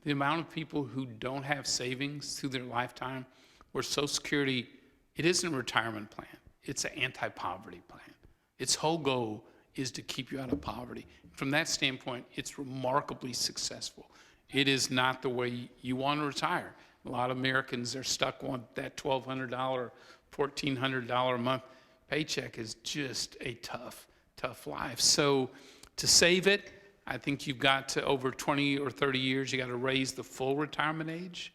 S3: the amount of people who don't have savings through their lifetime, where Social Security, it isn't a retirement plan. It's an anti-poverty plan. Its whole goal is to keep you out of poverty. From that standpoint, it's remarkably successful. It is not the way you want to retire. A lot of Americans are stuck on that $1,200, $1,400 a month paycheck is just a tough life. So to save it, I think you've got to, over 20 or 30 years, you got to raise the full retirement age,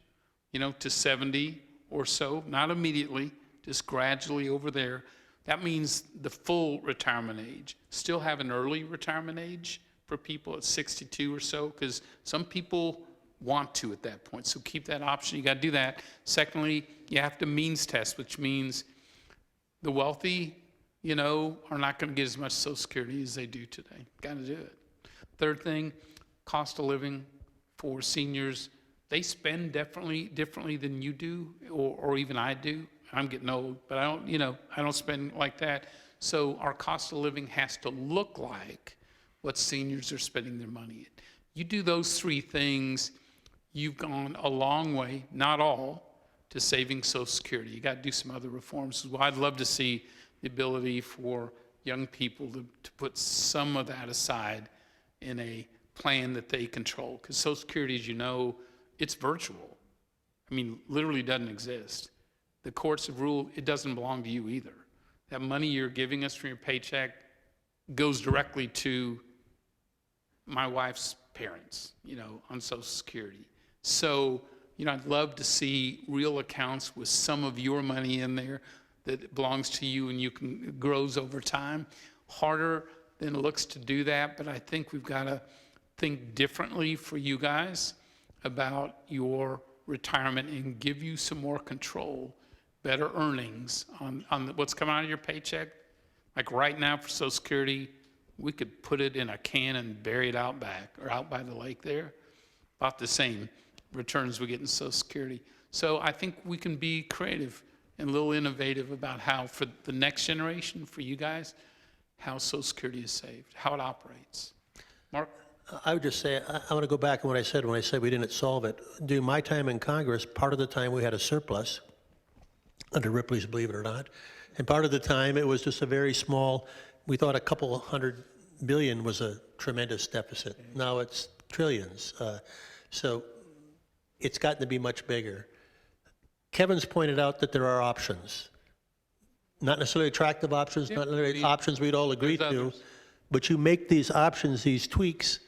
S3: to 70 or so, not immediately, just gradually over there. That means the full retirement age. Still have an early retirement age for people at 62 or so, because some people want to at that point. So keep that option. You got to do that. Secondly, you have to means test, which means the wealthy, are not going to get as much Social Security as they do today. Got to do it. Third thing, cost of living for seniors. They spend definitely differently than you do, or even I do. I'm getting old, but I don't spend like that. So our cost of living has to look like what seniors are spending their money at. You do those three things, you've gone a long way, not all, to saving Social Security. You got to do some other reforms. Well, I'd love to see the ability for young people to put some of that aside in a plan that they control. Because Social Security, as you know, it's virtual. I mean, literally doesn't exist. The courts have ruled it doesn't belong to you either. That money you're giving us from your paycheck goes directly to my wife's parents, on Social Security. So, I'd love to see real accounts with some of your money in there that belongs to you and it grows over time. Harder than it looks to do that, but I think we've got to think differently for you guys about your retirement and give you some more control, better earnings on what's coming out of your paycheck. Like right now for Social Security, we could put it in a can and bury it out back or out by the lake there. About the same returns we get in Social Security. So I think we can be creative and a little innovative about how, for the next generation, for you guys, how Social Security is saved, how it operates. Mark?
S2: I would just say, I want to go back on what I said when I said we didn't solve it. During my time in Congress, part of the time we had a surplus, under Ripley's, believe it or not, and part of the time it was just a very small, we thought a couple $100 billion was a tremendous deficit. Now it's trillions. So it's gotten to be much bigger. Kevin's pointed out that there are options. Not necessarily attractive options, not necessarily options we'd all agree to, but you make these options, these tweaks,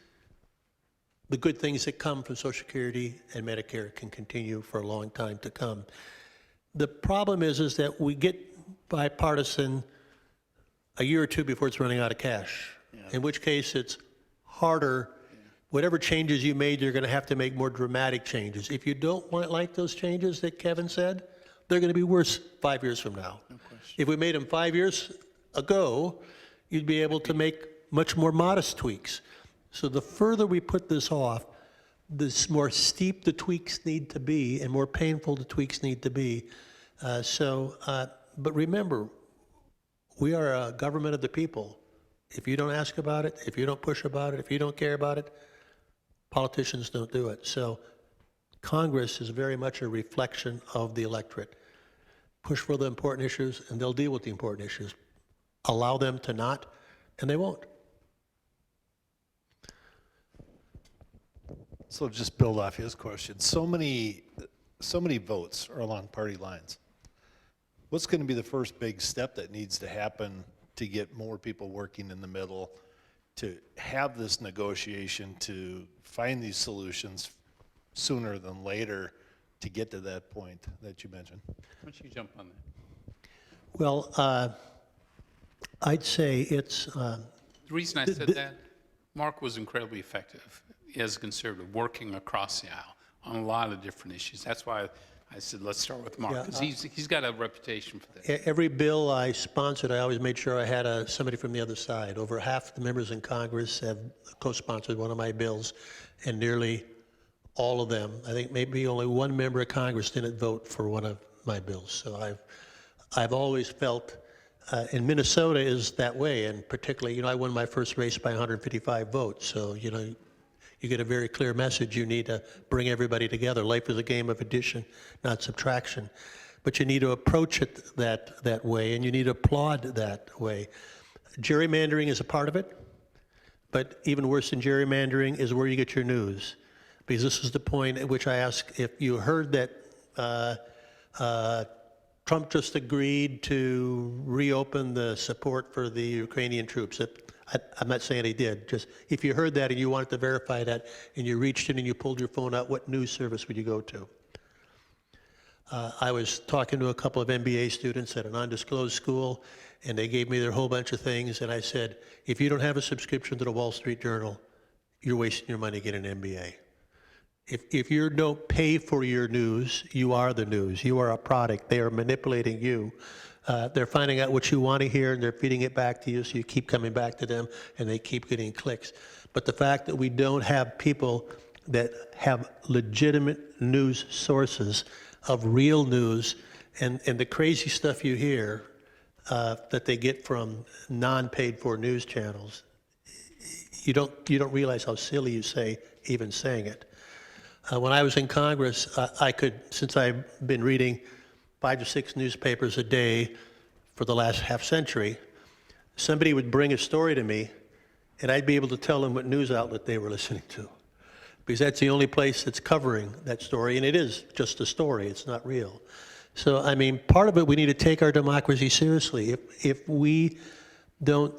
S2: the good things that come from Social Security and Medicare can continue for a long time to come. The problem is that we get bipartisan a year or two before it's running out of cash, in which case it's harder. Whatever changes you made, you're going to have to make more dramatic changes. If you don't like those changes that Kevin said, they're going to be worse 5 years from now. No question. If we made them 5 years ago, you'd be able to make much more modest tweaks. So the further we put this off, the more steep the tweaks need to be and more painful the tweaks need to be. But remember, we are a government of the people. If you don't ask about it, if you don't push about it, if you don't care about it, politicians don't do it. So Congress is very much a reflection of the electorate. Push for the important issues, and they'll deal with the important issues. Allow them to not, and they won't.
S8: So just build off his question. So many votes are along party lines. What's going to be the first big step that needs to happen to get more people working in the middle, to have this negotiation, to find these solutions sooner than later to get to that point that you mentioned?
S3: Why don't you jump on that?
S2: Well, I'd say it's...
S3: The reason I said that, Mark was incredibly effective as a conservative, working across the aisle on a lot of different issues. That's why I said, let's start with Mark, because he's got a reputation for that.
S2: Every bill I sponsored, I always made sure I had somebody from the other side. Over half the members in Congress have co-sponsored one of my bills, and nearly all of them, I think maybe only one member of Congress didn't vote for one of my bills. So I've always felt, and Minnesota is that way, and particularly, I won my first race by 155 votes, so, you get a very clear message. You need to bring everybody together. Life is a game of addition, not subtraction. But you need to approach it that way, and you need to applaud that way. Gerrymandering is a part of it, but even worse than gerrymandering is where you get your news. Because this is the point at which I ask, if you heard that Trump just agreed to reopen the support for the Ukrainian troops. I'm not saying he did. Just if you heard that and you wanted to verify that and you reached in and you pulled your phone out, what news service would you go to? I was talking to a couple of MBA students at an undisclosed school, and they gave me their whole bunch of things, and I said, if you don't have a subscription to the Wall Street Journal, you're wasting your money getting an MBA. If you don't pay for your news, you are the news. You are a product. They are manipulating you. They're finding out what you want to hear, and they're feeding it back to you, so you keep coming back to them, and they keep getting clicks. But the fact that we don't have people that have legitimate news sources of real news, and the crazy stuff you hear that they get from non-paid-for news channels, you don't realize how silly you say even saying it. When I was in Congress, I could, since I've been reading 5 to 6 newspapers a day for the last half century, somebody would bring a story to me, and I'd be able to tell them what news outlet they were listening to, because that's the only place that's covering that story, and it is just a story, it's not real. So, I mean, part of it, we need to take our democracy seriously. If we don't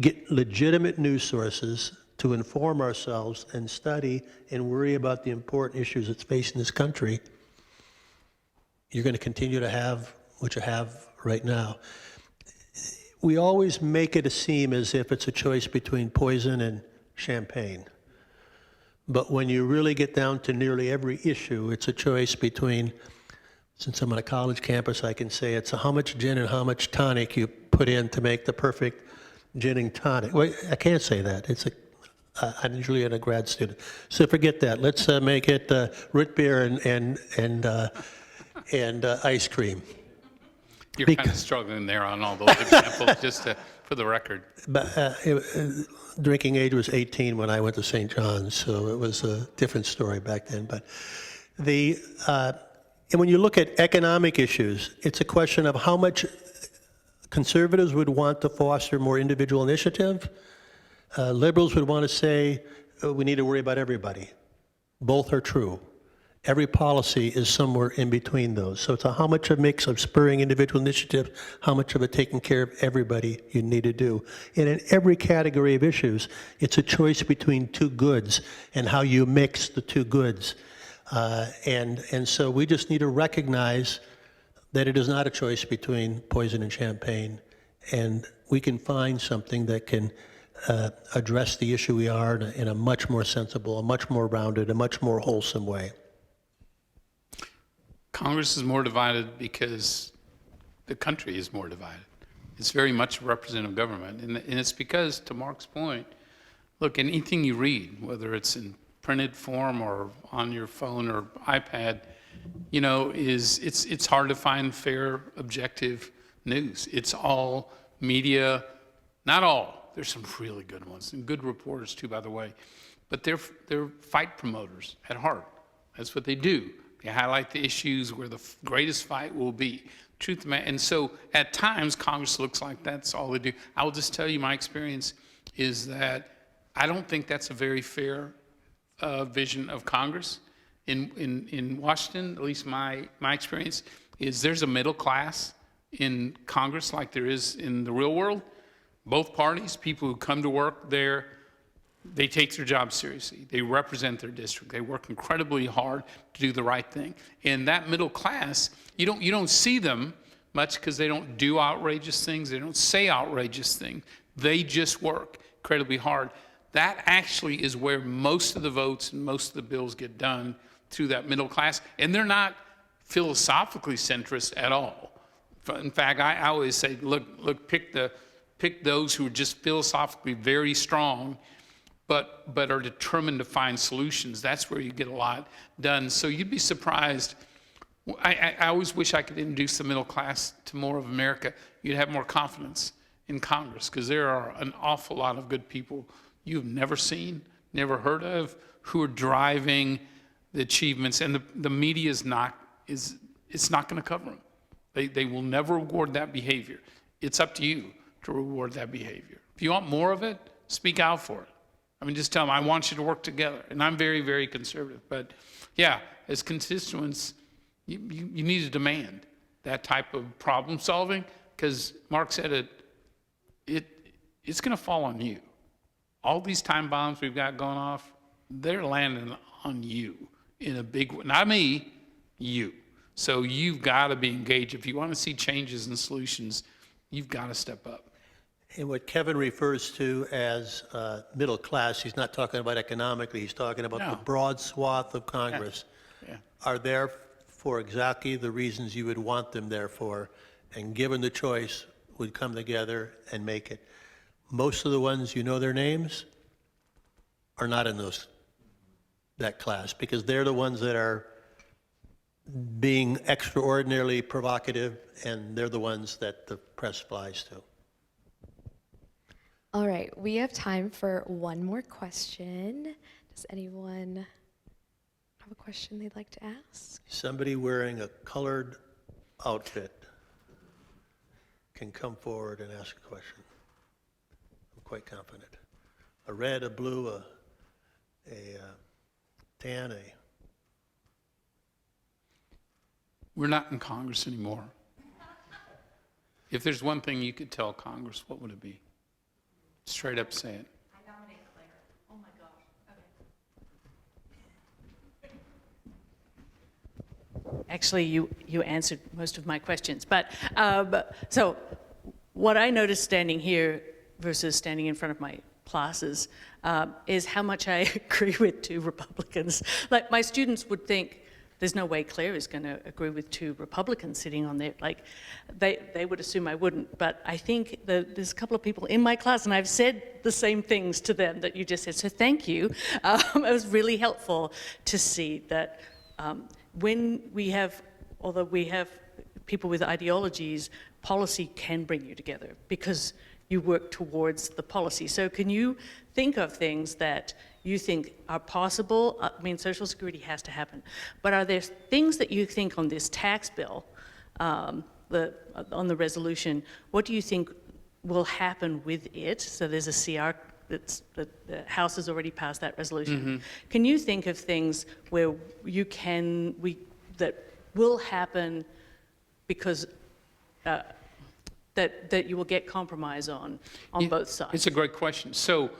S2: get legitimate news sources to inform ourselves and study and worry about the important issues that's facing this country, you're going to continue to have what you have right now. We always make it seem as if it's a choice between poison and champagne. But when you really get down to nearly every issue, it's a choice between, since I'm on a college campus, I can say it's how much gin and how much tonic you put in to make the perfect gin and tonic. Well, I can't say that. I'm usually a grad student. So forget that. Let's make it root beer and ice cream.
S3: You're kind of struggling there on all those examples, just for the record.
S2: But drinking age was 18 when I went to St. John's, so it was a different story back then. But and when you look at economic issues, it's a question of how much conservatives would want to foster more individual initiative. Liberals would want to say, we need to worry about everybody. Both are true. Every policy is somewhere in between those. So it's how much of a mix of spurring individual initiative, how much of it taking care of everybody you need to do. And in every category of issues, it's a choice between two goods and how you mix the two goods. And so we just need to recognize that it is not a choice between poison and champagne. And we can find something that can address the issue we are in a much more sensible, a much more rounded, a much more wholesome way.
S3: Congress is more divided because the country is more divided. It's very much a representative government. And it's because, to Mark's point, look, anything you read, whether it's in printed form or on your phone or iPad, you know, it's hard to find fair, objective news. It's all media, not all. There's some really good ones, and good reporters too, by the way. But they're fight promoters at heart. That's what they do. They highlight the issues where the greatest fight will be. Truth, and so at times Congress looks like that's all they do. I will just tell you my experience is that I don't think that's a very fair vision of Congress. In Washington, at least my experience is there's a middle class in Congress like there is in the real world. Both parties, people who come to work there, they take their job seriously. They represent their district. They work incredibly hard to do the right thing. And that middle class, you don't see them much because they don't do outrageous things. They don't say outrageous things. They just work incredibly hard. That actually is where most of the votes and most of the bills get done, through that middle class. And they're not philosophically centrist at all. In fact, I always say, look, pick those who are just philosophically very strong, but are determined to find solutions. That's where you get a lot done. So you'd be surprised. I always wish I could introduce the middle class to more of America. You'd have more confidence in Congress, because there are an awful lot of good people you've never seen, never heard of, who are driving the achievements, and the media is not going to cover them. They will never reward that behavior. It's up to you to reward that behavior. If you want more of it, speak out for it. I mean, just tell them, I want you to work together. And I'm very, very conservative. But yeah, as constituents, you need to demand that type of problem solving, because Mark said it's going to fall on you. All these time bombs we've got going off, they're landing on you in a big way. Not me, you. So you've got to be engaged. If you want to see changes and solutions, you've got to step up.
S2: And what Kevin refers to as middle class, he's not talking about economically, he's talking about the
S3: No.
S2: broad swath of Congress
S3: Yeah.
S2: are there for exactly the reasons you would want them there for, and given the choice, would come together and make it. Most of the ones, you know their names, are not in that class, because they're the ones that are being extraordinarily provocative, and they're the ones that the press flies to.
S1: All right, we have time for one more question. Does anyone have a question they'd like to ask?
S2: Somebody wearing a colored outfit can come forward and ask a question. I'm quite confident. A red, a blue, a tan,
S3: We're not in Congress anymore. If there's one thing you could tell Congress, what would it be? Straight up say it.
S9: I nominate Claire. Oh my gosh. Okay. Actually, you answered most of my questions. But so what I noticed standing here versus standing in front of my classes is how much I agree with two Republicans. Like, my students would think, there's no way Claire is going to agree with two Republicans sitting on there. Like, they would assume I wouldn't. But I think that there's a couple of people in my class, and I've said the same things to them that you just said. So thank you. It was really helpful to see that when we have, although we have people with ideologies, policy can bring you together because you work towards the policy. So can you think of things that you think are possible? I mean, Social Security has to happen. But are there things that you think on this tax bill, on the resolution, what do you think will happen with it? So there's a CR, the House has already passed that resolution. Mm-hmm. Can you think of things where that will happen because that you will get compromise on both sides?
S3: It's a great question. So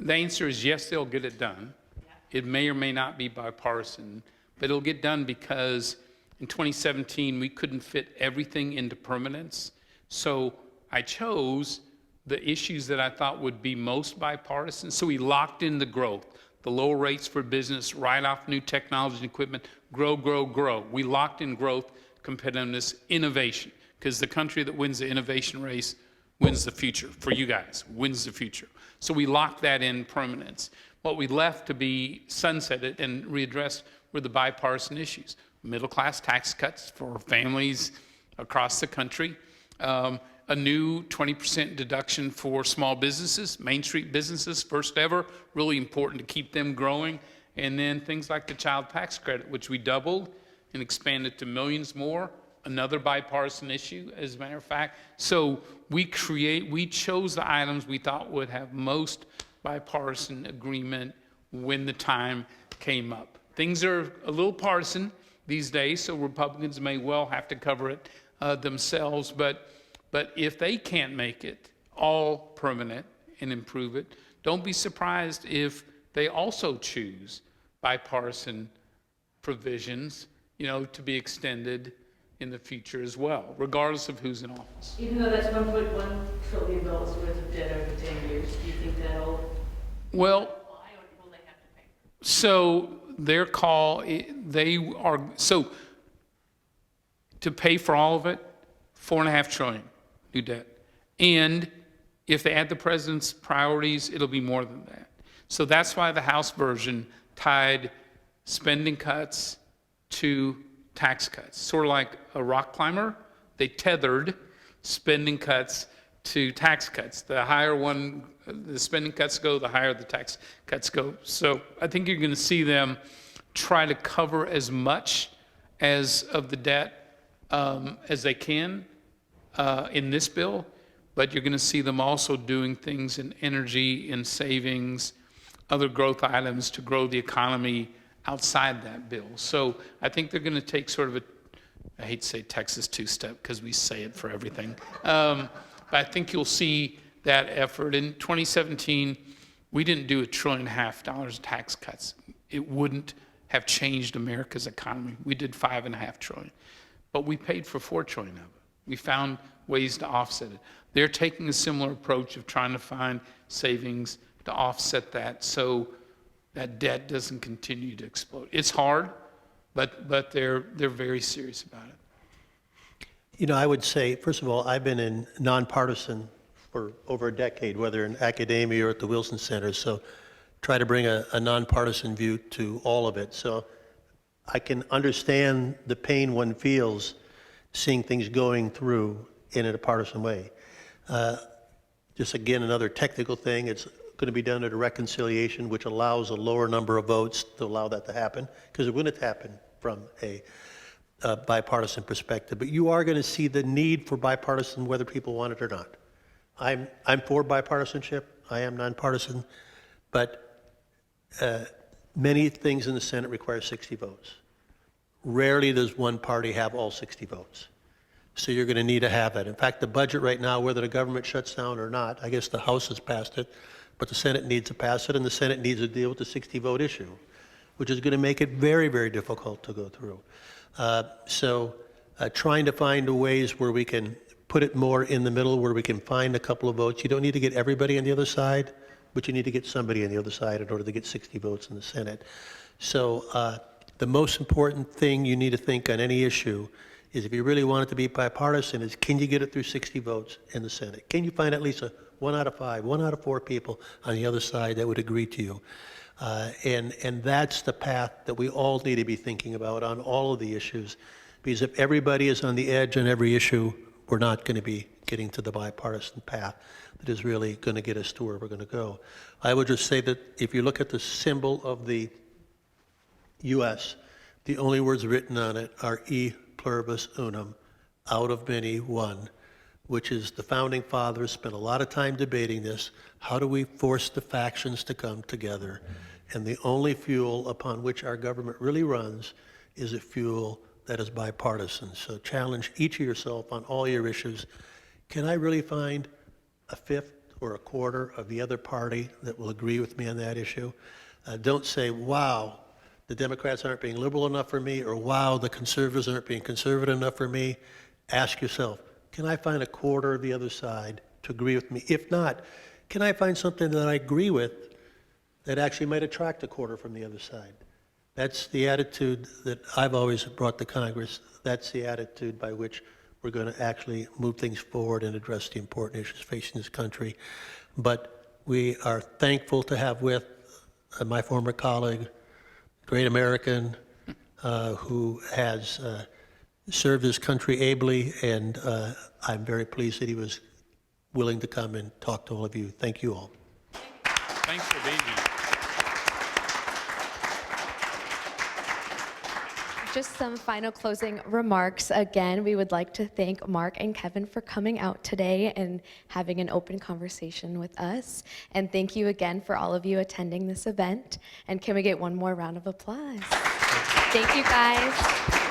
S3: the answer is yes, they'll get it done. Yeah. It may or may not be bipartisan, but it'll get done because in 2017, we couldn't fit everything into permanence. So I chose the issues that I thought would be most bipartisan. So we locked in the growth, the lower rates for business, write off new technology and equipment, grow, grow, grow. We locked in growth, competitiveness, innovation, because the country that wins the innovation race wins the future. For you guys, wins the future. So we locked that in permanence. What we left to be sunsetted and readdressed were the bipartisan issues. Middle class tax cuts for families across the country, a new 20% deduction for small businesses, Main Street businesses, first ever, really important to keep them growing. And then things like the child tax credit, which we doubled and expanded to millions more. Another bipartisan issue, as a matter of fact. So we chose the items we thought would have most bipartisan agreement when the time came up. Things are a little partisan these days, so Republicans may well have to cover it themselves. But if they can't make it all permanent and improve it, don't be surprised if they also choose bipartisan provisions, to be extended in the future as well, regardless of who's in office.
S9: Even though that's $1.1 trillion worth of debt over 10 years, do you think that'll apply, or will they have to pay?
S3: So their call, so to pay for all of it, $4.5 trillion new debt. And if they add the president's priorities, it'll be more than that. So that's why the House version tied spending cuts to tax cuts. Sort of like a rock climber, they tethered spending cuts to tax cuts. The higher the spending cuts go, the higher the tax cuts go. So I think you're going to see them try to cover as much of the debt as they can in this bill, but you're going to see them also doing things in energy, in savings, other growth items to grow the economy outside that bill. So I think they're going to take sort of I hate to say Texas two-step because we say it for everything. But I think you'll see that effort. In 2017, we didn't do $1.5 trillion of tax cuts. It wouldn't have changed America's economy. We did $5.5 trillion, but we paid for $4 trillion of it. We found ways to offset it. They're taking a similar approach of trying to find savings to offset that so that debt doesn't continue to explode. It's hard, but they're very serious about it.
S2: You know, I would say, first of all, I've been in nonpartisan for over a decade, whether in academia or at the Wilson Center, so try to bring a nonpartisan view to all of it. So I can understand the pain one feels seeing things going through in a partisan way. Just again, another technical thing, it's going to be done at a reconciliation, which allows a lower number of votes to allow that to happen, because it wouldn't happen from a bipartisan perspective. But you are going to see the need for bipartisan, whether people want it or not. I'm for bipartisanship. I am nonpartisan, but many things in the Senate require 60 votes. Rarely does one party have all 60 votes. So you're going to need to have that. In fact, the budget right now, whether the government shuts down or not, I guess the House has passed it, but the Senate needs to pass it, and the Senate needs to deal with the 60-vote issue, which is going to make it very, very difficult to go through. Trying to find ways where we can put it more in the middle, where we can find a couple of votes. You don't need to get everybody on the other side, but you need to get somebody on the other side in order to get 60 votes in the Senate. So the most important thing you need to think on any issue is, if you really want it to be bipartisan, is can you get it through 60 votes in the Senate? Can you find at least 1 out of 5, 1 out of 4 people on the other side that would agree to you? And that's the path that we all need to be thinking about on all of the issues, because if everybody is on the edge on every issue, we're not going to be getting to the bipartisan path that is really going to get us to where we're going to go. I would just say that if you look at the symbol of the U.S., the only words written on it are E pluribus unum, out of many one, which is the founding fathers spent a lot of time debating this. How do we force the factions to come together? And the only fuel upon which our government really runs is a fuel that is bipartisan. So challenge each of yourself on all your issues. Can I really find a fifth or a quarter of the other party that will agree with me on that issue? Don't say, wow, the Democrats aren't being liberal enough for me, or wow, the conservatives aren't being conservative enough for me. Ask yourself, can I find a quarter of the other side to agree with me? If not, can I find something that I agree with that actually might attract a quarter from the other side? That's the attitude that I've always brought to Congress. That's the attitude by which we're going to actually move things forward and address the important issues facing this country. But we are thankful to have with my former colleague, great American, who has served his country ably, and I'm very pleased that he was willing to come and talk to all of you. Thank you all.
S3: Thanks for being here.
S1: Just some final closing remarks. Again, we would like to thank Mark and Kevin for coming out today and having an open conversation with us. And thank you again for all of you attending this event. And can we get one more round of applause? Thank you, guys.